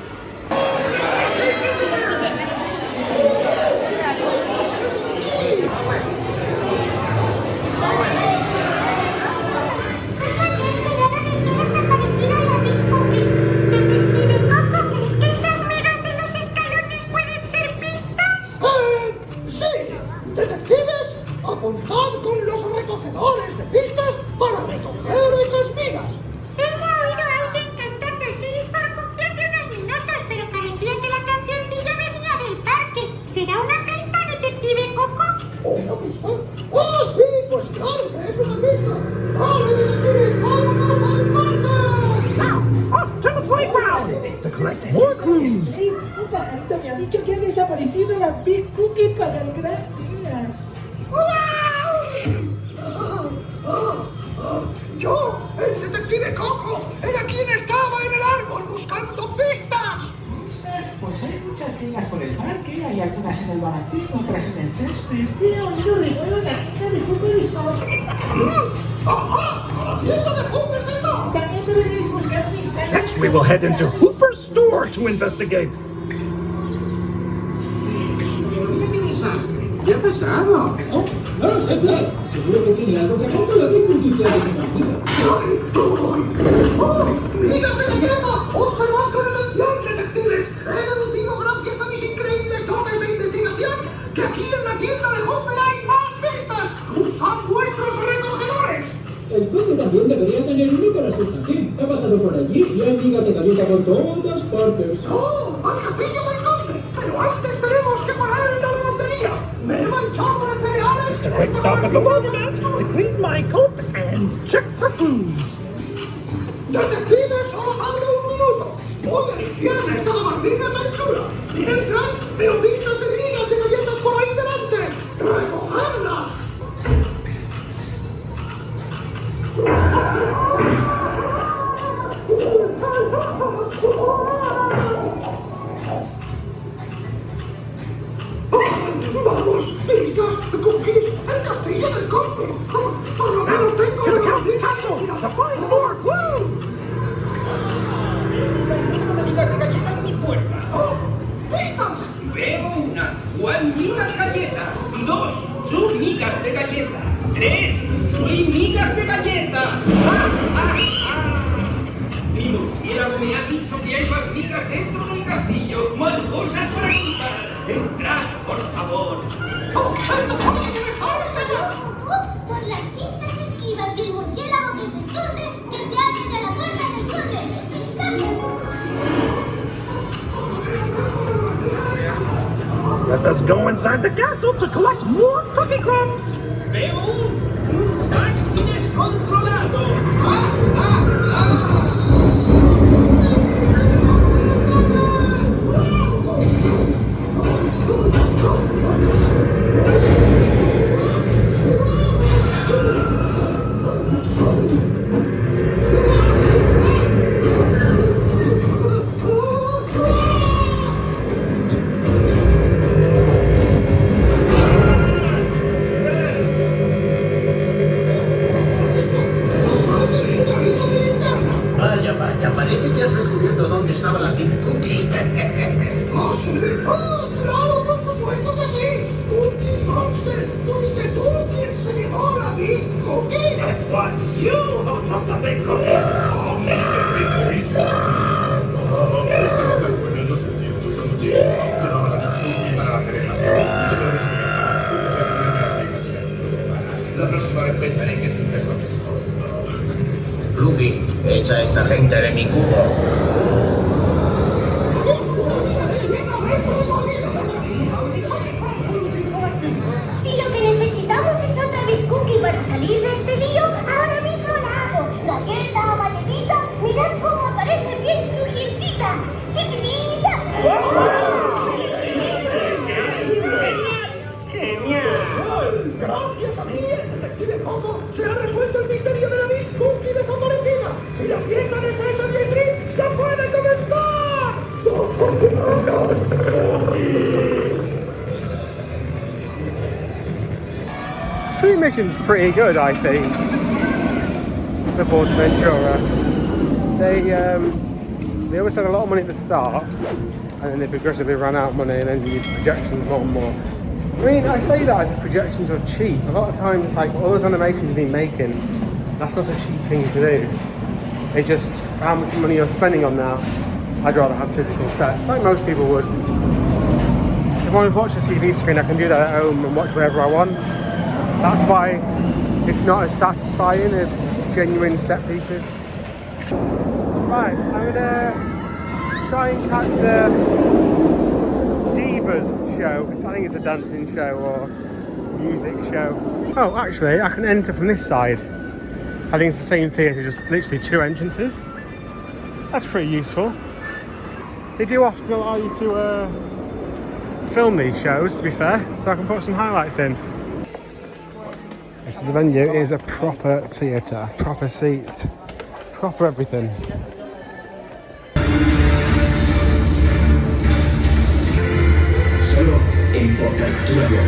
Apuntad con los recogedores de pistas para recoger esas migas. He oído a alguien cantando Sinisfarco hace unos minutos, pero parecía que la cancioncilla venía del parque. ¿Será una pista, detective Coco? ¿Una pista? ¡Ah, sí! Pues claro que es una pista. ¡Vale, detectives! ¡Vámonos al parque! Now, off to the playground to collect more clues. Sí, un pajarito me ha dicho que ha desaparecido la Big Cookie para el gran día. ¡Yo, el detective Coco, era quien estaba en el árbol buscando pistas! Pues hay muchas vigas por el parque, hay algunas en el baracín, otras en el césped. He oído recuerdo de la tienda de Hooper y ¡Ajá! ¡A la tienda de Hooper se está! También deberéis buscar pistas. Next, we will head into Hooper's store to investigate. ¿Qué ha pasado? No lo sé, Blas. Seguro que tiene algo que ver con la Big Cookie que ha desaparecido. ¡Migas de galleta! ¡Observad con atención, detectives! He deducido, gracias a mis increíbles dotes de investigación, que aquí en la tienda de Hopper hay más pistas. ¡Usad vuestros recogedores! El Coco también debería tener uno para su jardín. Ha pasado por allí y hay migas de galleta por todas partes. ¡Oh! ¡Al castillo del conde! Pero antes tenemos que parar en la lavandería. ¡Me he manchado de cereales! Just a quick stop at the laundromat to clean my coat and check for clues. ¡Detective, solo tardo un minuto! ¡Voy a limpiar esta gabardina tan chula! Mientras, veo pistas de migas de galletas por ahí delante. ¡Recogedlas! ¡Vamos! ¡Pistas! ¡Cookies! ¡El castillo del conde! ¡Por lo menos tengo To the una Count's gabardina! castle to find more clues. Una migas de galleta en mi puerta. ¡Oh! ¡Pistas! Veo una. ¿Cuál miga de galleta? 2. Son migas de galleta. 3. Soy migas de galleta. Mi murciélago me ha dicho que hay más migas dentro del castillo. Más cosas para contar. Entrad, por favor. ¡Oh! ¡Esta chava tiene falta ya! Por las pistas esquivas y el murciélago que se esconde, que se abre la puerta del conde. Let us go inside the castle to collect more cookie crumbs. Veo un taxi descontrolado. parece que has descubierto dónde estaba la Big Cookie. ¿Ah, sí? ¡Ah, claro, por supuesto que sí! ¡Cookie Monster! ¿Fuiste tú quien se llevó la Big Cookie? It was you who took the big cookie. La próxima vez pensaré que es un caso. Luffy, echa a esta gente de mi cubo. Si lo que necesitamos es otra Big Cookie para salir de este lío, ahora mismo la hago. Galleta, galletita, mirad cómo aparece bien crujientita. ¡Sin prisa! Gracias a mí, el detective Coco, se ha resuelto el misterio de la Big Cookie desaparecida. Y la fiesta de Sesame Street ya puede comenzar. Street mission's pretty good, I think, for Aventura. They always had a lot of money at the start, and then they progressively ran out of money and then used projections more and more. I mean, I say that as if projections are cheap. A lot of times, like, all those animations they're making, that's not a cheap thing to do. They just, for how much money you're spending on that, I'd rather have physical sets, like most people would. If I want to watch a TV screen, I can do that at home and watch whatever I want. That's why it's not as satisfying as genuine set pieces. Right, I'm gonna try and catch the show. I think it's a dancing show or music show. Oh, actually, I can enter from this side. I think it's the same theatre, just literally 2 entrances. That's pretty useful. They do often allow you to film these shows, to be fair, so I can put some highlights in. This is the venue. It is a proper theatre, proper seats, proper everything. Solo en travelvlogger.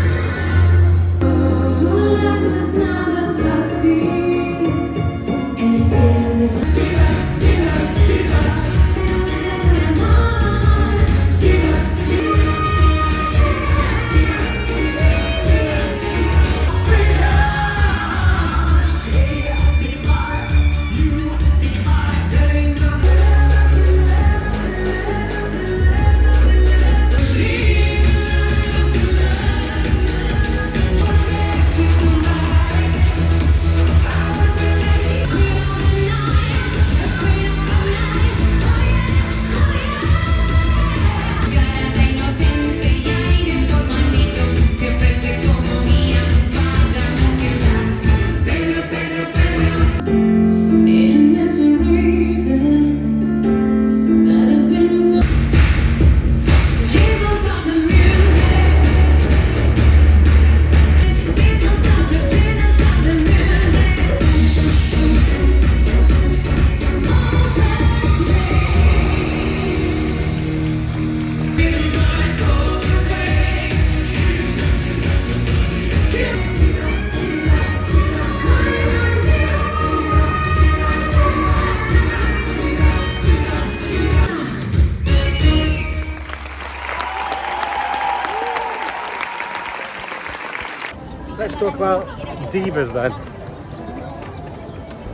Let's talk about Divas then.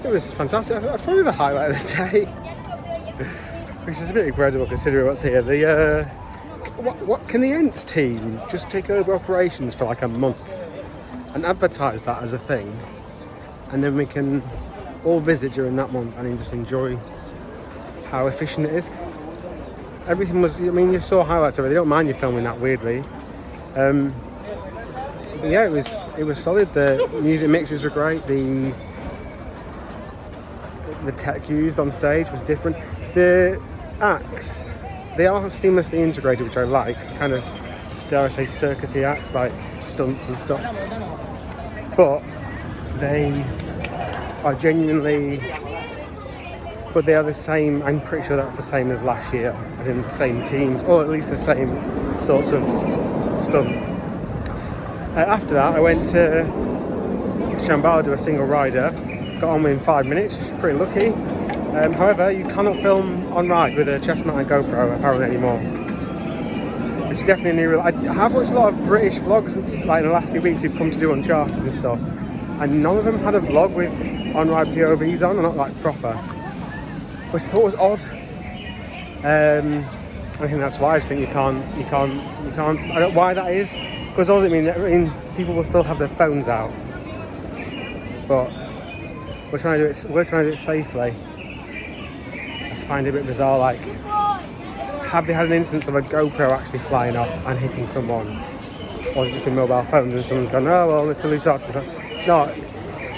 It was fantastic. That's probably the highlight of the day, which is a bit incredible considering what's here. What can the Ents team just take over operations for like a month and advertise that as a thing, and then we can all visit during that month and just enjoy how efficient it is. Everything was, I mean, you saw highlights of it. They don't mind you filming that weirdly. But yeah, it was solid. The music mixes were great. The tech used on stage was different. The acts, they are seamlessly integrated, which I like. Kind of, dare I say, circusy acts like stunts and stuff. But they are genuinely, but they are the same. I'm pretty sure that's the same as last year, as in the same teams, or at least the same sorts of stunts. After that, I went to Chambord, do a single rider, got on within 5 minutes, which is pretty lucky. However, you cannot film on ride with a chest-mounted GoPro apparently anymore, which is definitely a new rule. I have watched a lot of British vlogs like in the last few weeks who've come to do Uncharted and stuff, and none of them had a vlog with on-ride POVs on, or not like proper, which I thought was odd. I think that's why I just think you can't. I don't know why that is, because all it means people will still have their phones out, but we're trying to do it safely. I just find it a bit bizarre. Like, have they had an instance of a GoPro actually flying off and hitting someone, or has it just been mobile phones and someone's gone, oh well, it's a loose arts? It's not.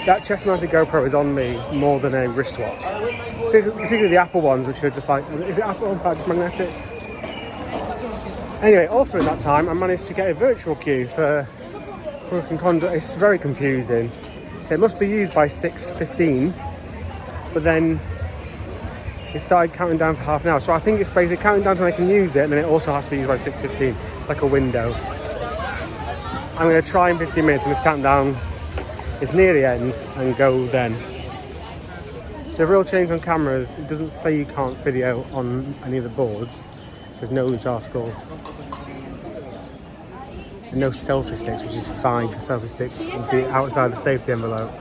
That chest-mounted GoPro is on me more than a wristwatch, particularly the Apple ones, which are just like, is it Apple? Just magnetic. Anyway, also in that time, I managed to get a virtual queue for working conduct. It's very confusing. So it must be used by 6:15, but then it started counting down for half an hour. So I think it's basically counting down to when I can use it, and then it also has to be used by 6:15. It's like a window. I'm going to try in 15 minutes when this countdown is near the end and go then. The real change on cameras, it doesn't say you can't video on any of the boards. It says no loose articles. And no selfie sticks, which is fine because selfie sticks will be outside the safety envelope.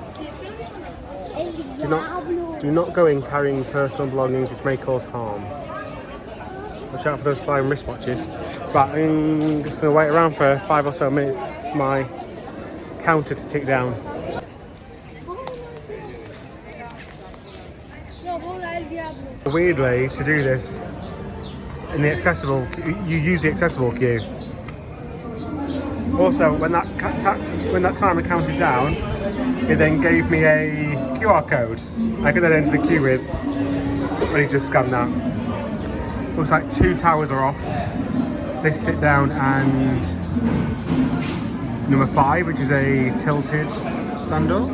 Do not go in carrying personal belongings which may cause harm. Watch out for those flying wristwatches. But I'm just going to wait around for 5 or so minutes for my counter to tick down. Weirdly, to do this in the accessible, you use the accessible queue. Also, when that timer counted down, it then gave me a QR code I could then enter the queue with. Ready to just scan that. Looks like 2 towers are off. This sit down and number 5, which is a tilted stand-up.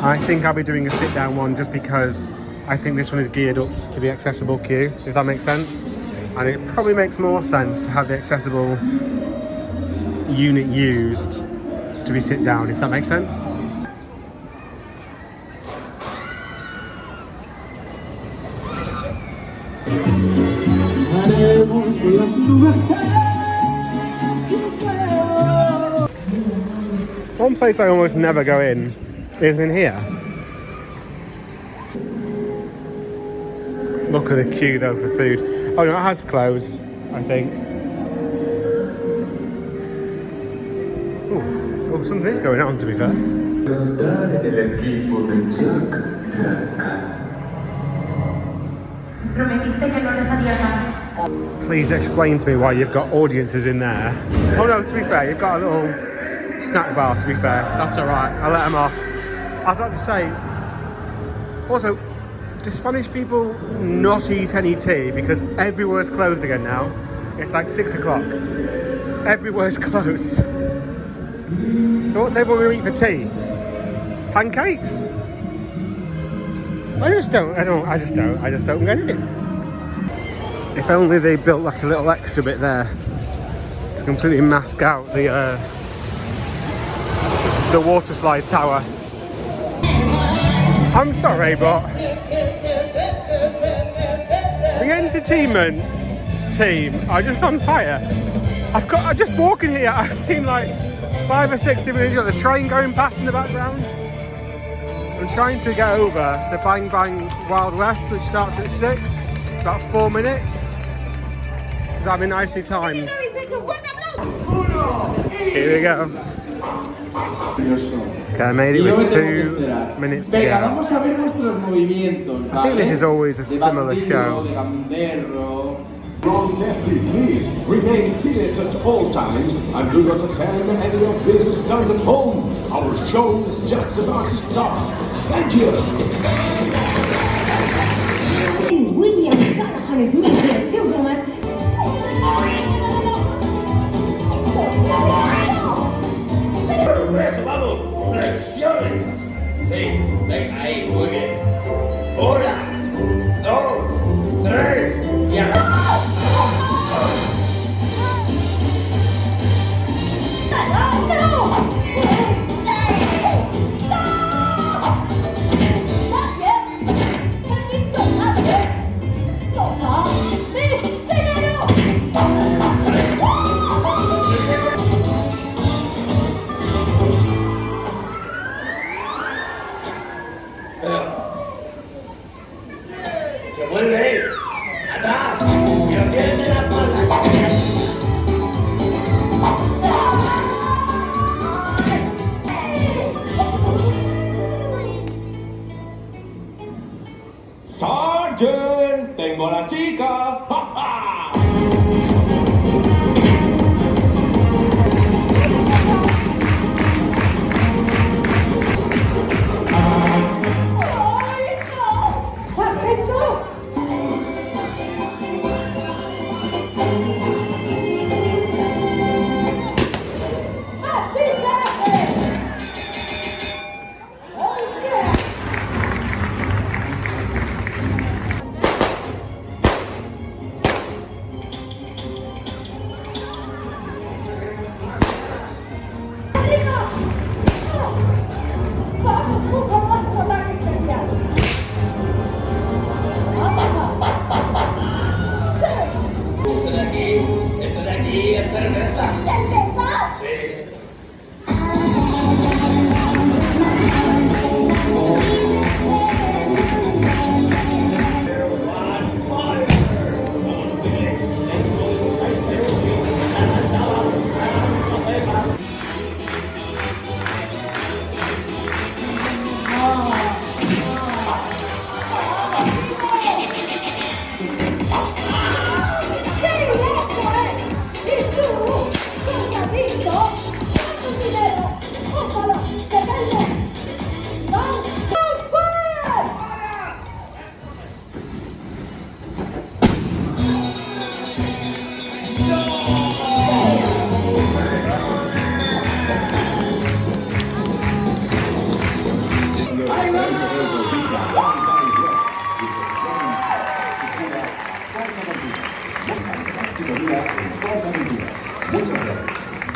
I think I'll be doing a sit down one just because I think this one is geared up for the accessible queue, if that makes sense. And it probably makes more sense to have the accessible unit used to be sit down, if that makes sense. One place I almost never go in is in here. Look at the queue though for food. Oh no, it has closed, I think. Oh, something is going on, to be fair. Please explain to me why you've got audiences in there. Oh no, to be fair, you've got a little snack bar, to be fair. That's alright, I'll let them off. I was about to say, also, do Spanish people not eat any tea? Because everywhere's closed again now. It's like 6 o'clock. Everywhere's closed. So what's everyone going to eat for tea? Pancakes? I just don't get it. If only they built like a little extra bit there to completely mask out the water slide tower. I'm sorry, but the entertainment team are just on fire. I'm just walking here, I've seen like 5 or 6 different things. You've got the train going past in the background. I'm trying to get over to Bang Bang Wild West, which starts at 6, about 4 minutes. Because I'm in nicely timed. Here we go. Okay, I made it with 2 minutes to go. I think this is always a similar show. From safety, please remain seated at all times and do not attend any of business done at home. Our show is just about to start. Thank you. William Callahan Smith y els seus homes. Vamos, flexiones. Sí, venga ahí, muy bien. 1, 2, 3 y acá. Can estás? Pero tienes la espalda. Sergeant, tengo a la chica. ¡Ja, ja!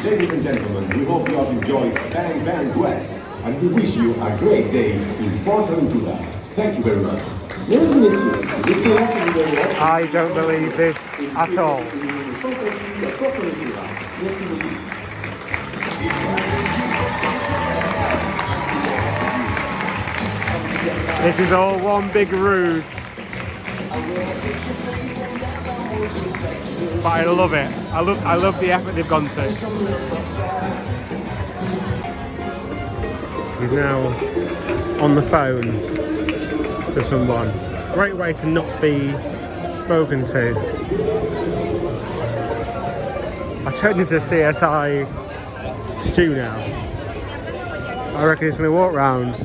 Ladies and gentlemen, we hope you have enjoyed Bang Bang West, and we wish you a great day in Aventura. Thank you very much. I don't believe this at all. This is all one big ruse. But I love it. I love the effort they've gone to. He's now on the phone to someone. Great way to not be spoken to. I turned into CSI Stu now. I reckon he's going to walk round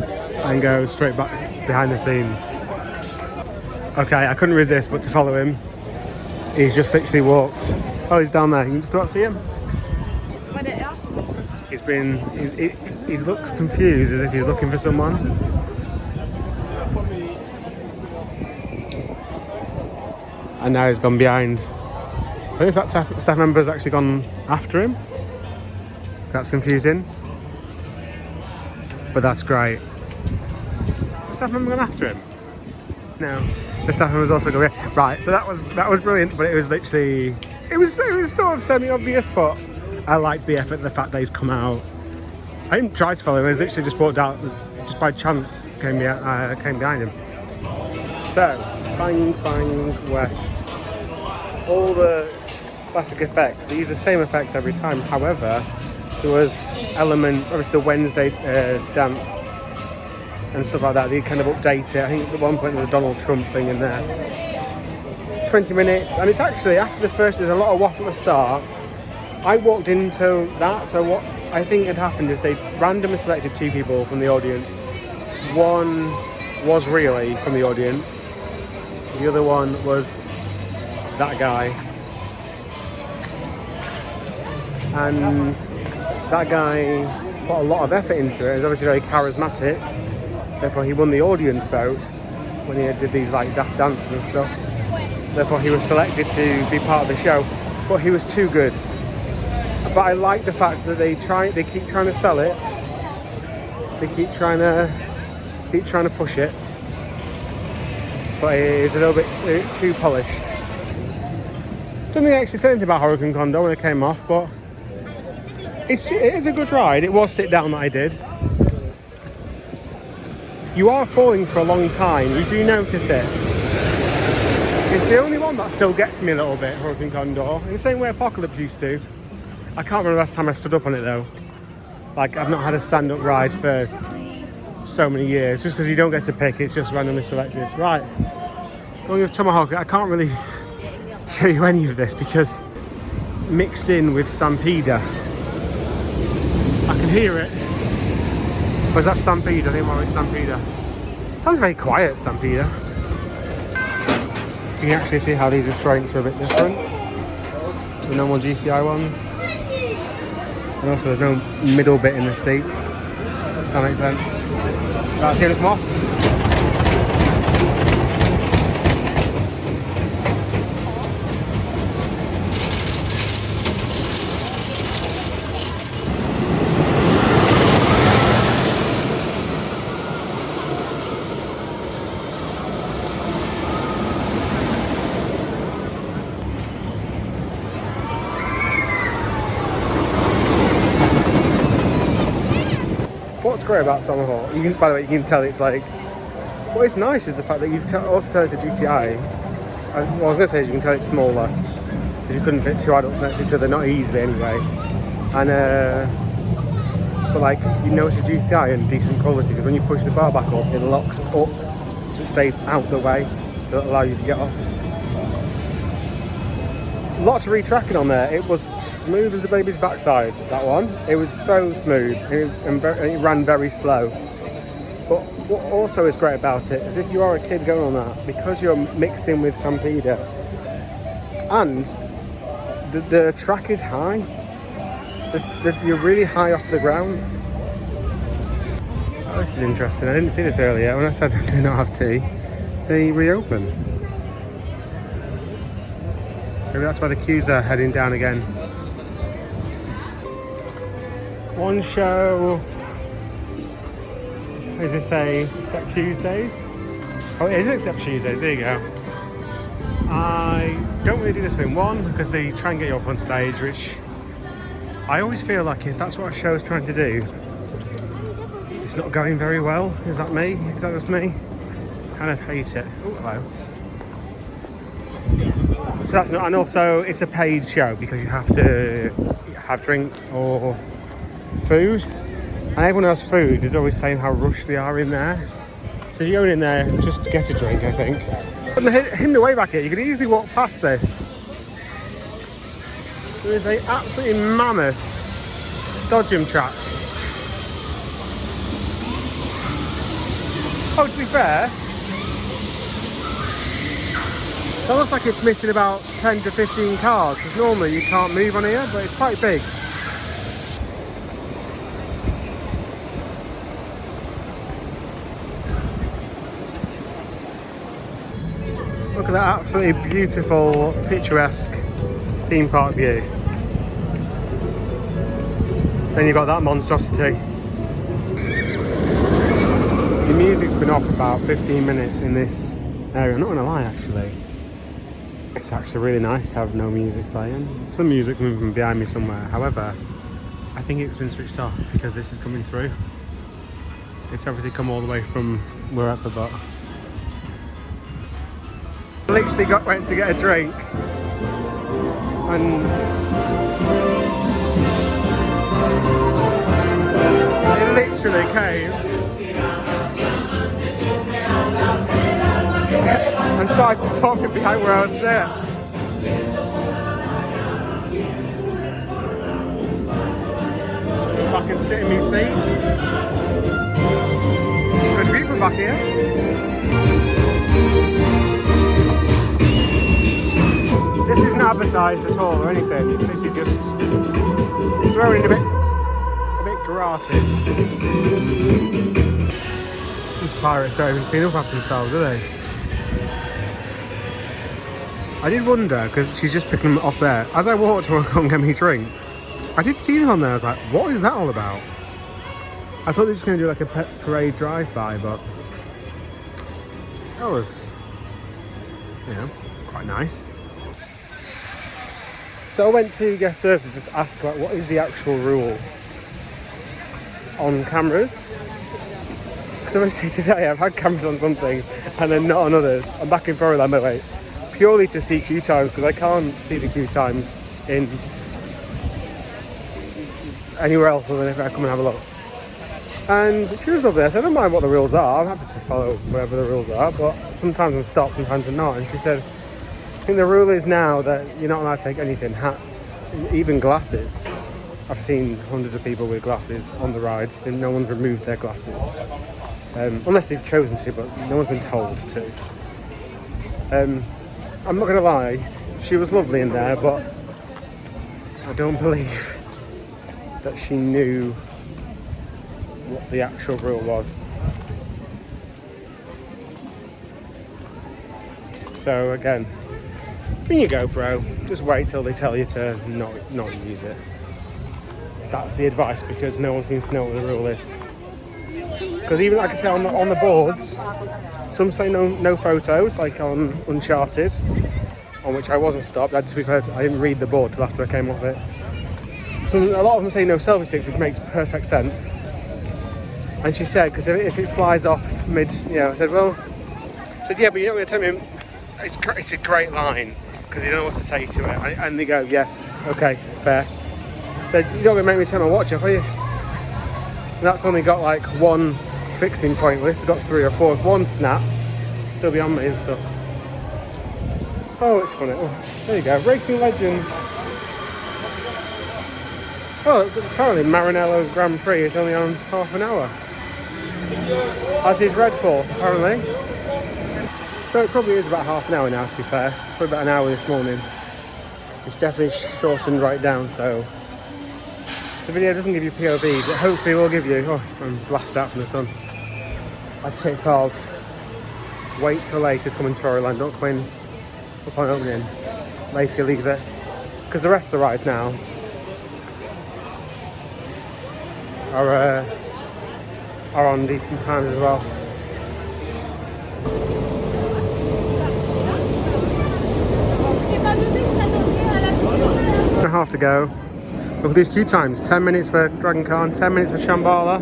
and go straight back behind the scenes. Okay, I couldn't resist but to follow him. He's just literally walked. Oh, he's down there. You can just about see him. He looks confused as if he's looking for someone. And now he's gone behind. I don't know if that staff member's actually gone after him. That's confusing. But that's great. Staff member gone after him? No. The staff member was also going right. So that was brilliant. But it was literally it was sort of semi-obvious. But I liked the effort, the fact that he's come out. I didn't try to follow him. I was literally just walked out. Just by chance came behind him. So Bang Bang West. All the classic effects. They use the same effects every time. However, there was elements. Obviously, the Wednesday dance and stuff like that. They kind of update it. I think at one point there was a Donald Trump thing in there. 20 minutes, and it's actually after the first. There's a lot of waffle at the start. I walked into that, so what I think had happened is they randomly selected 2 people from the audience. One was really from the audience. The other one was that guy. And that guy put a lot of effort into it. He's obviously very charismatic. Therefore he won the audience vote when he did these like daft dances and stuff. Therefore he was selected to be part of the show. But he was too good. But I like the fact that they keep trying to sell it. They keep trying to push it. But it is a little bit too polished. Don't think I actually said anything about Hurricane Condor when it came off, but it is a good ride. It was sit down that I did. You are falling for a long time. You do notice it. It's the only one that still gets me a little bit, Hurricane Condor, in the same way Apocalypse used to. I can't remember the last time I stood up on it though. Like, I've not had a stand-up ride for so many years, just because you don't get to pick, it's just randomly selected. Right, going with Tomahawk, I can't really show you any of this because mixed in with Stampeder. I can hear it. Was that Stampeder? I think it was Stampeder. Sounds very quiet, Stampeder. You can actually see how these restraints are a bit different. The normal GCI ones. And also there's no middle bit in the seat. If that makes sense. Right, see it come off. What's great about Tomahawk, you can, by the way, you can tell it's like, what is nice is the fact that you also tell it's a GCI. What I was going to say is you can tell it's smaller, because you couldn't fit two adults next to each other, not easily anyway. And but like, you know it's a GCI and decent quality, because when you push the bar back up, it locks up, so it stays out the way to allow you to get off. Lots of retracking on there. It was smooth as a baby's backside, that one. It was so smooth and it ran very slow. But what also is great about it is if you are a kid going on that, because you're mixed in with Stampeder and the track is high, you're really high off the ground. Oh, this is interesting. I didn't see this earlier. When I said I do not have tea, they reopen. Maybe that's why the queues are heading down again. One show. Is this except Tuesdays? Oh, it is except Tuesdays. There you go. I don't really do this in one because they try and get you up on stage, which I always feel like if that's what a show is trying to do, it's not going very well. Is that me? Is that just me? Kind of hate it. Oh, hello. So that's not, and also it's a paid show because you have to have drinks or food, and everyone who has food is always saying how rushed they are in there. So you're going in there just to get a drink, I think. But hidden away back here, you can easily walk past this. There is a absolutely mammoth dodgem track. Oh, to be fair, that looks like it's missing about 10 to 15 cars, because normally you can't move on here, but it's quite big. Look at that absolutely beautiful, picturesque theme park view. Then you've got that monstrosity. The music's been off about 15 minutes in this area, I'm not going to lie actually. It's actually really nice to have no music playing. Some music coming from behind me somewhere. However, I think it's been switched off because this is coming through. It's obviously come all the way from we're at the bottom. I literally went to get a drink and it literally came and started performing behind where I was there. Back and sit in my seats. Good view from back here. This isn't advertised at all or anything. It's literally just thrown in a bit gratis. These pirates don't even clean up after themselves, do they? I did wonder, because she's just picking them up there. As I walked to go and get me a drink, I did see them on there. I was like, what is that all about? I thought they were just going to do like a parade drive-by, but that was, you know, quite nice. So I went to guest services just to ask like, what is the actual rule on cameras? Because obviously today I've had cameras on something and then not on others. I'm back in Ferrari, by the way. purely to see queue times because I can't see the queue times in anywhere else other than if I come and have a look. And she was lovely. I said, I don't mind what the rules are. I'm happy to follow whatever the rules are, but sometimes I'm stopped, sometimes I'm not. And she said, I think the rule is now that you're not allowed to take anything, hats, even glasses. I've seen hundreds of people with glasses on the rides. No one's removed their glasses. Unless they've chosen to, but no one's been told to. I'm not going to lie, she was lovely in there, but I don't believe that she knew what the actual rule was. So again, bring your GoPro, just wait till they tell you to not use it. That's the advice, because no one seems to know what the rule is. Because even, like I say, on the boards, some say no photos, like on Uncharted, on which I wasn't stopped. To be fair, I didn't read the board till after I came off it. A lot of them say no selfie sticks, which makes perfect sense. And she said, because if it flies off mid, I said, yeah, but you're not going to tell me it's a great line, because you don't know what to say to it. And they go, yeah, okay, fair. Said, you're not going to make me turn my watch off, are you? And that's only got like one fixing point. This has got 3 or 4. If one snap, it'll still be on me and stuff. Oh, it's funny. Oh, there you go. Racing Legends. Oh, apparently Maranello Grand Prix is only on half an hour. As is Red Fort, apparently. So it probably is about half an hour now, to be fair. Probably about an hour this morning. It's definitely shortened right down, so the video doesn't give you POVs. It hopefully will give you. Oh, I'm blasted out from the sun. I tip off. Wait till later to come into Ferrari. Don't come in upon opening. Later leave it. Because the rest of the rides now are on decent times as well. An hour and a half to go. Look at these queue times. 10 minutes for Dragon Khan, 10 minutes for Shambhala.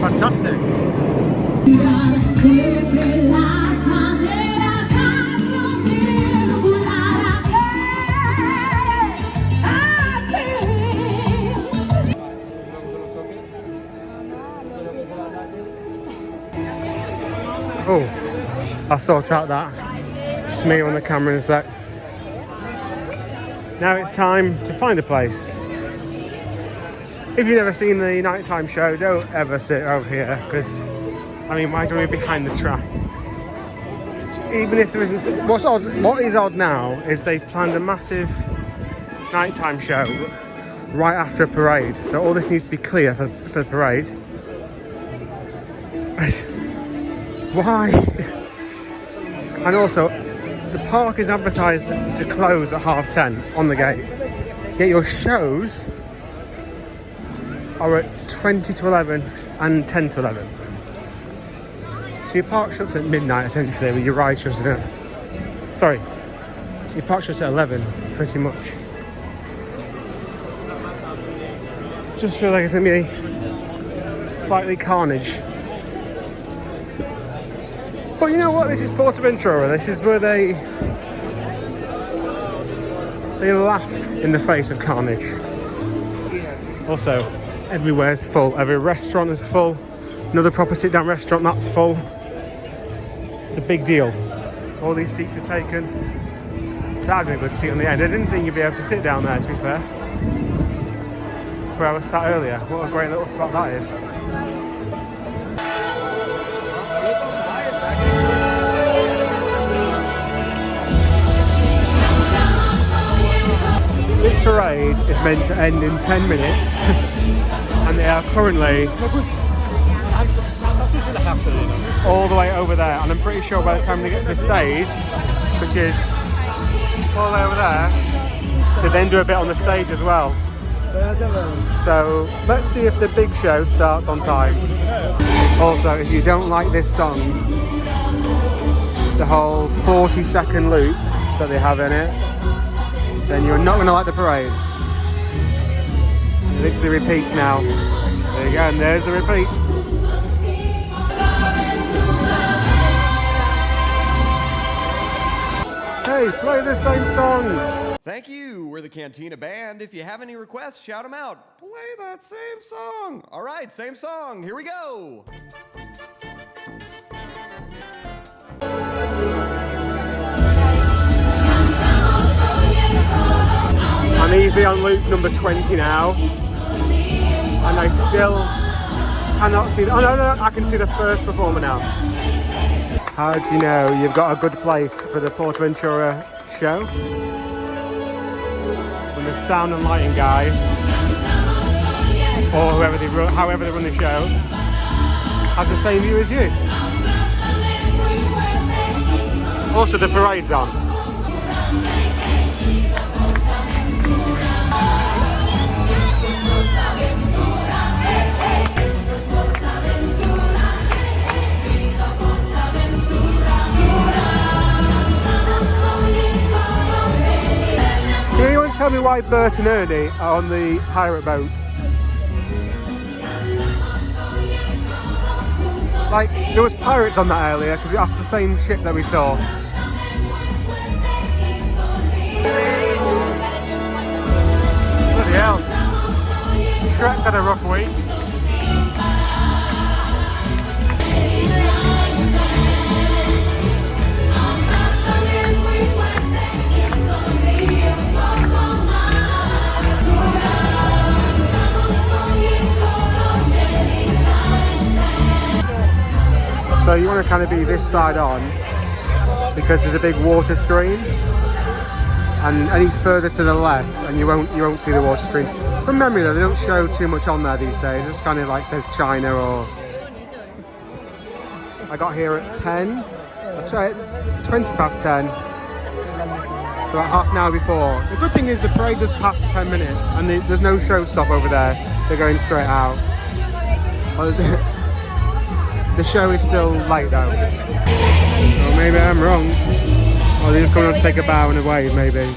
Fantastic. Oh, I'll sort out that smear on the camera in a sec. Now it's time to find a place. If you've never seen the nighttime show, don't ever sit over here, because I mean, why don't we be behind the track? Even if there isn't, what is odd now is they've planned a massive nighttime show right after a parade. So all this needs to be clear for the parade. Why? And also, the park is advertised to close at 10:30 on the gate. Yet your shows are at 20 to 11 and 10 to 11. So your park shuts at midnight essentially, with your ride shuts at your park shuts at 11 pretty much. Just feel like it's gonna be slightly carnage. But you know what? This is Portaventura. This is where they laugh in the face of carnage. Also, everywhere's full. Every restaurant is full. Another proper sit-down restaurant, that's full. It's a big deal. All these seats are taken. That'd be a good seat on the end. I didn't think you'd be able to sit down there, to be fair. Where I was sat earlier. What a great little spot that is. This parade is meant to end in 10 minutes and they are currently all the way over there, and I'm pretty sure by the time they get to the stage, which is all the way over there, they then do a bit on the stage as well. So let's see if the big show starts on time. Also, if you don't like this song, the whole 40-second loop that they have in it, then you're not going to like the parade. It literally repeats now. There you go, and there's the repeat. DJ, play the same song. Thank you. We're the Cantina Band. If you have any requests, shout them out. Play that same song. All right, same song. Here we go. I'm easily on loop number 20 now, and I still cannot see oh no, I can see the first performer now. How do you know you've got a good place for the Ventura show? When the sound and lighting guy, or however they run the show, have the same view as you. Also, the parade's on. Can anyone tell me why Bert and Ernie are on the pirate boat? Like, there was pirates on that earlier because that's the same ship that we saw. Bloody hell. Shrek's had a rough week. So you want to kind of be this side on because there's a big water screen, and any further to the left and you won't see the water screen. From memory though, they don't show too much on there these days. It just kind of like says China or... I got here at 10, 20 past 10, so about half an hour before. The good thing is the parade does pass 10 minutes and there's no show stop over there. They're going straight out. The show is still late though. Or maybe I'm wrong. Or they're just going to take a bow and a wave maybe.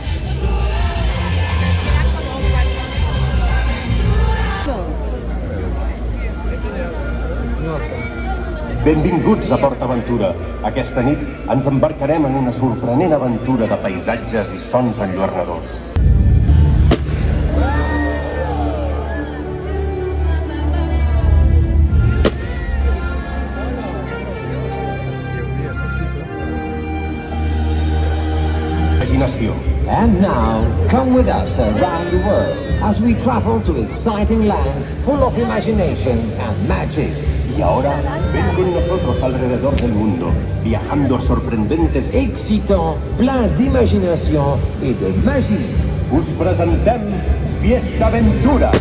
Benvinguts a Port Aventura. Aquesta nit ens embarcarem en una sorprenent aventura de paisatges i sons enlluernadors. And now, come with us around the world as we travel to exciting lands full of imagination and magic. Y ahora, ven con nosotros alrededor del mundo, viajando a sorprendentes Éxito, plein d'imagination et de magie. Us presentem Fiesta Aventura.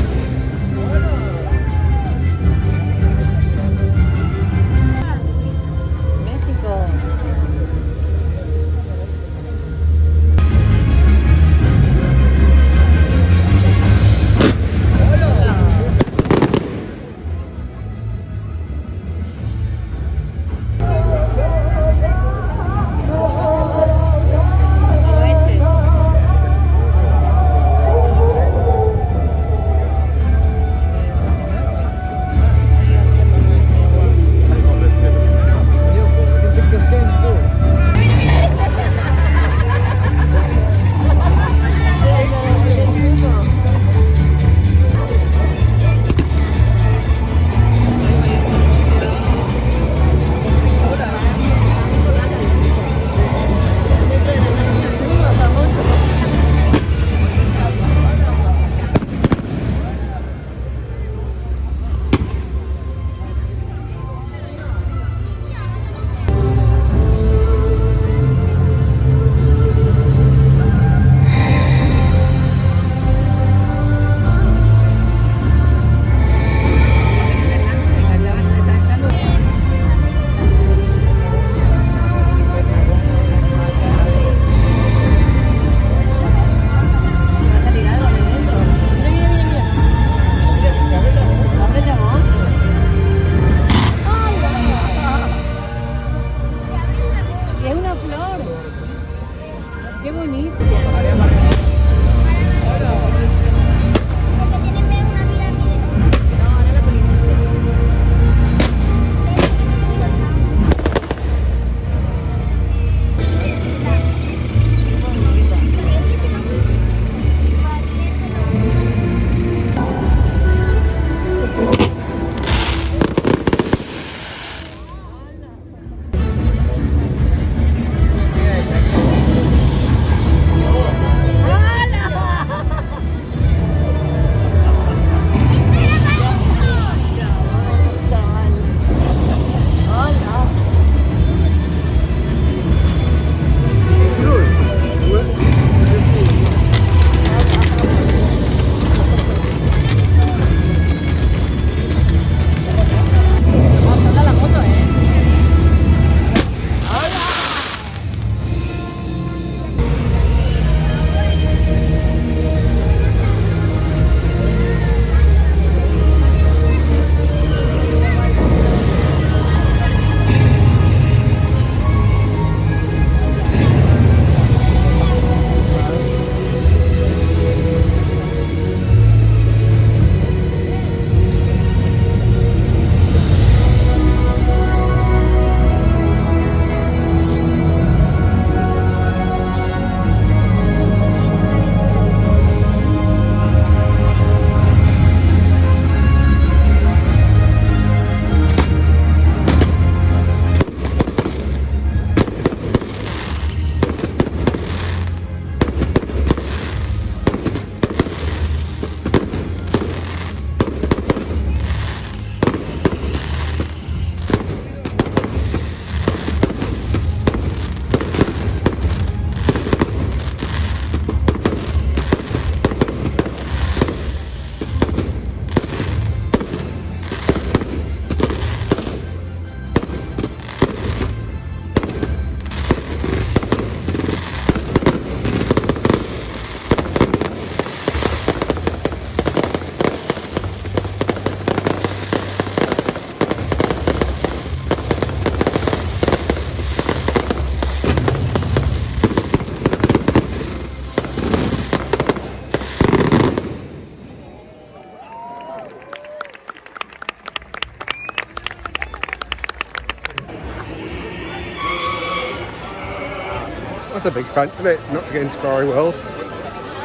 That's a big fence, isn't it? Not to get into Ferrari World,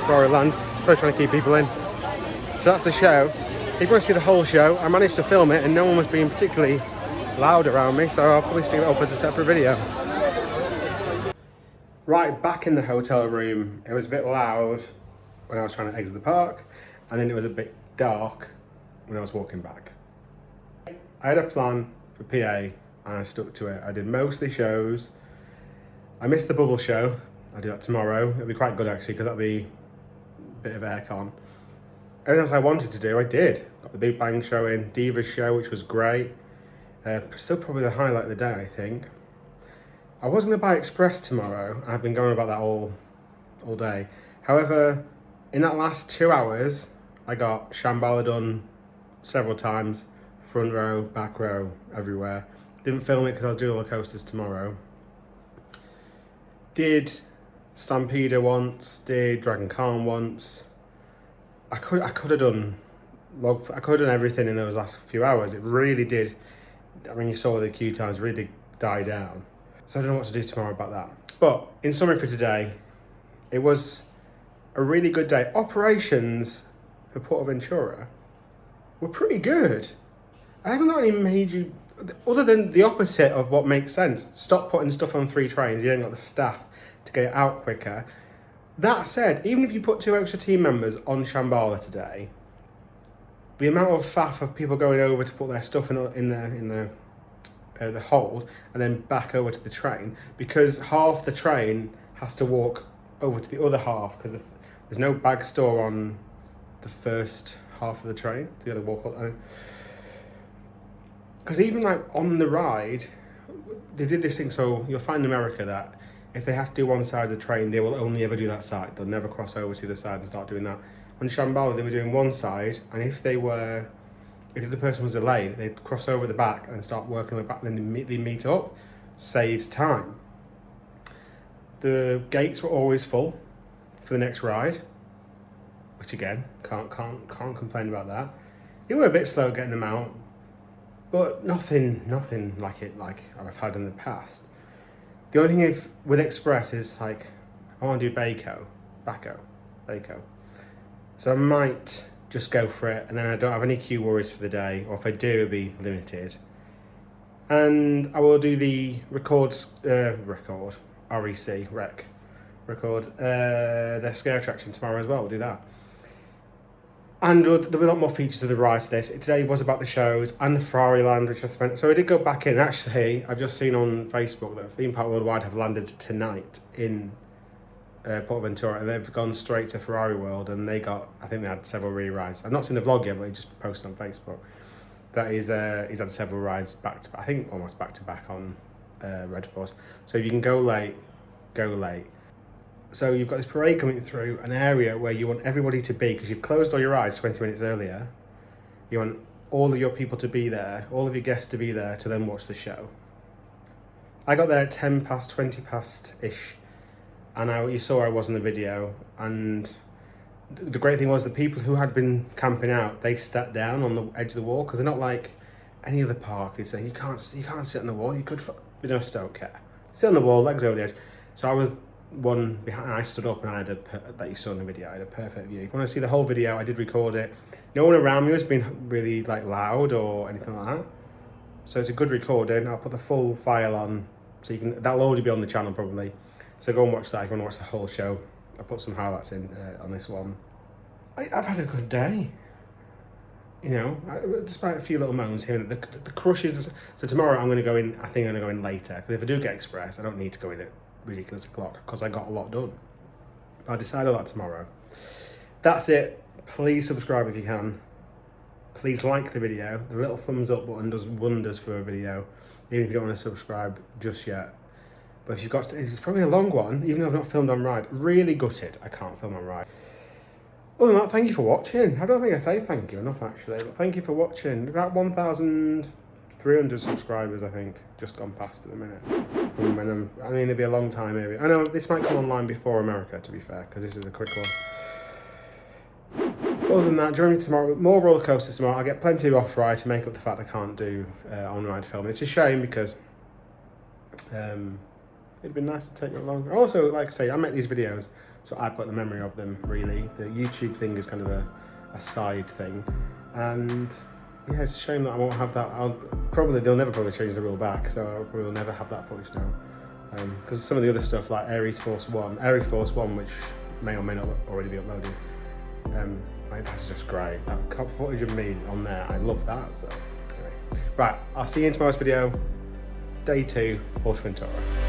Ferrari Land. Probably trying to keep people in. So that's the show. If you want to see the whole show, I managed to film it and no one was being particularly loud around me, so I'll probably stick it up as a separate video. Right, back in the hotel room, it was a bit loud when I was trying to exit the park, and then it was a bit dark when I was walking back. I had a plan for PA and I stuck to it. I did most of the shows. I missed the bubble show. I'll do that tomorrow. It'll be quite good actually, because that'll be a bit of aircon. Everything else I wanted to do, I did. Got the Big Bang show in, Diva's show, which was great. Still probably the highlight of the day, I think. I was going to buy Express tomorrow. I've been going about that all day. However, in that last 2 hours, I got Shambhala done several times. Front row, back row, everywhere. Didn't film it because I was doing rollercoasters tomorrow. Did Stampeder once, did Dragon Khan once. I could have done everything in those last few hours. It really did. I mean, you saw the queue times really did die down. So I don't know what to do tomorrow about that. But in summary for today, it was a really good day. Operations for Ventura were pretty good. I haven't got any major, other than the opposite of what makes sense. Stop putting stuff on 3 trains. You ain't got the staff to get it out quicker. That said, even if you put 2 extra team members on Shambhala today, the amount of faff of people going over to put their stuff in the hold and then back over to the train, because half the train has to walk over to the other half because there's no bag store on the first half of the train. The other walk on. Because even like on the ride, they did this thing. So you'll find in America that if they have to do one side of the train, they will only ever do that side. They'll never cross over to the other side and start doing that. On Shambhala, they were doing one side, and if the person was delayed, they'd cross over the back and start working the back, then they meet up. Saves time. The gates were always full for the next ride, which again, can't complain about that. They were a bit slow getting them out, but nothing like I've had in the past. The only thing with Express is like, I want to do Baco. So I might just go for it, and then I don't have any queue worries for the day, or if I do, it'll be limited. And I will do the record, the scare attraction tomorrow as well. We'll do that. And there'll be a lot more features of the ride today. So today was about the shows and the Ferrari Land, which I spent. So I did go back in. Actually, I've just seen on Facebook that Theme Park Worldwide have landed tonight in Ventura, and they've gone straight to Ferrari World, and I think they had several re-rides. I've not seen the vlog yet, but he just posted on Facebook that he's had several rides I think almost back to back on Red Force. So if you can go late, go late. So you've got this parade coming through an area where you want everybody to be, because you've closed all your rides 20 minutes earlier. You want all of your people to be there, all of your guests to be there to then watch the show. I got there at 10 past, 20 past-ish, and you saw I was in the video, and the great thing was the people who had been camping out, they sat down on the edge of the wall, because they're not like any other park. They say, you can't sit on the wall, you could, don't care. Sit on the wall, legs over the edge. So I was one behind, I stood up, and I had that you saw in the video, I had a perfect view. If you want to see the whole video, I did record it. No one around me was being really like loud or anything like that. So it's a good recording. I'll put the full file on, so that'll already be on the channel probably. So go and watch that if you want to watch the whole show. I'll put some highlights in on this one. I've had a good day. You know, despite a few little moans here. The crushes. So tomorrow I think I'm going to go in later. Because if I do get Express, I don't need to go in at ridiculous o'clock, because I got a lot done. But I'll decide on that tomorrow. That's it. Please subscribe if you can. Please like the video. The little thumbs up button does wonders for a video, even if you don't want to subscribe just yet. But if you've got, it's probably a long one, even though I've not filmed on ride. Really gutted I can't film on ride. Other than that, thank you for watching. I don't think I say thank you enough actually, but thank you for watching. About 1,300 subscribers, I think, just gone past at the minute. From when it'll be a long time maybe. I know this might come online before America, to be fair, because this is a quick one. Other than that, join me tomorrow. More roller coasters tomorrow. I'll get plenty of off-ride to make up the fact I can't do on-ride filming. It's a shame because it'd been nice to take it along. Also, like I say, I make these videos, so I've got the memory of them, really. The YouTube thing is kind of a side thing. And yeah, it's a shame that I won't have that. They'll never probably change the rule back, so we'll never have that footage now. Because some of the other stuff, like Air Force One, which may or may not already be uploaded, like, that's just great. That footage of me on there, I love that. So anyway. Right, I'll see you in tomorrow's video. Day 2, Aventura.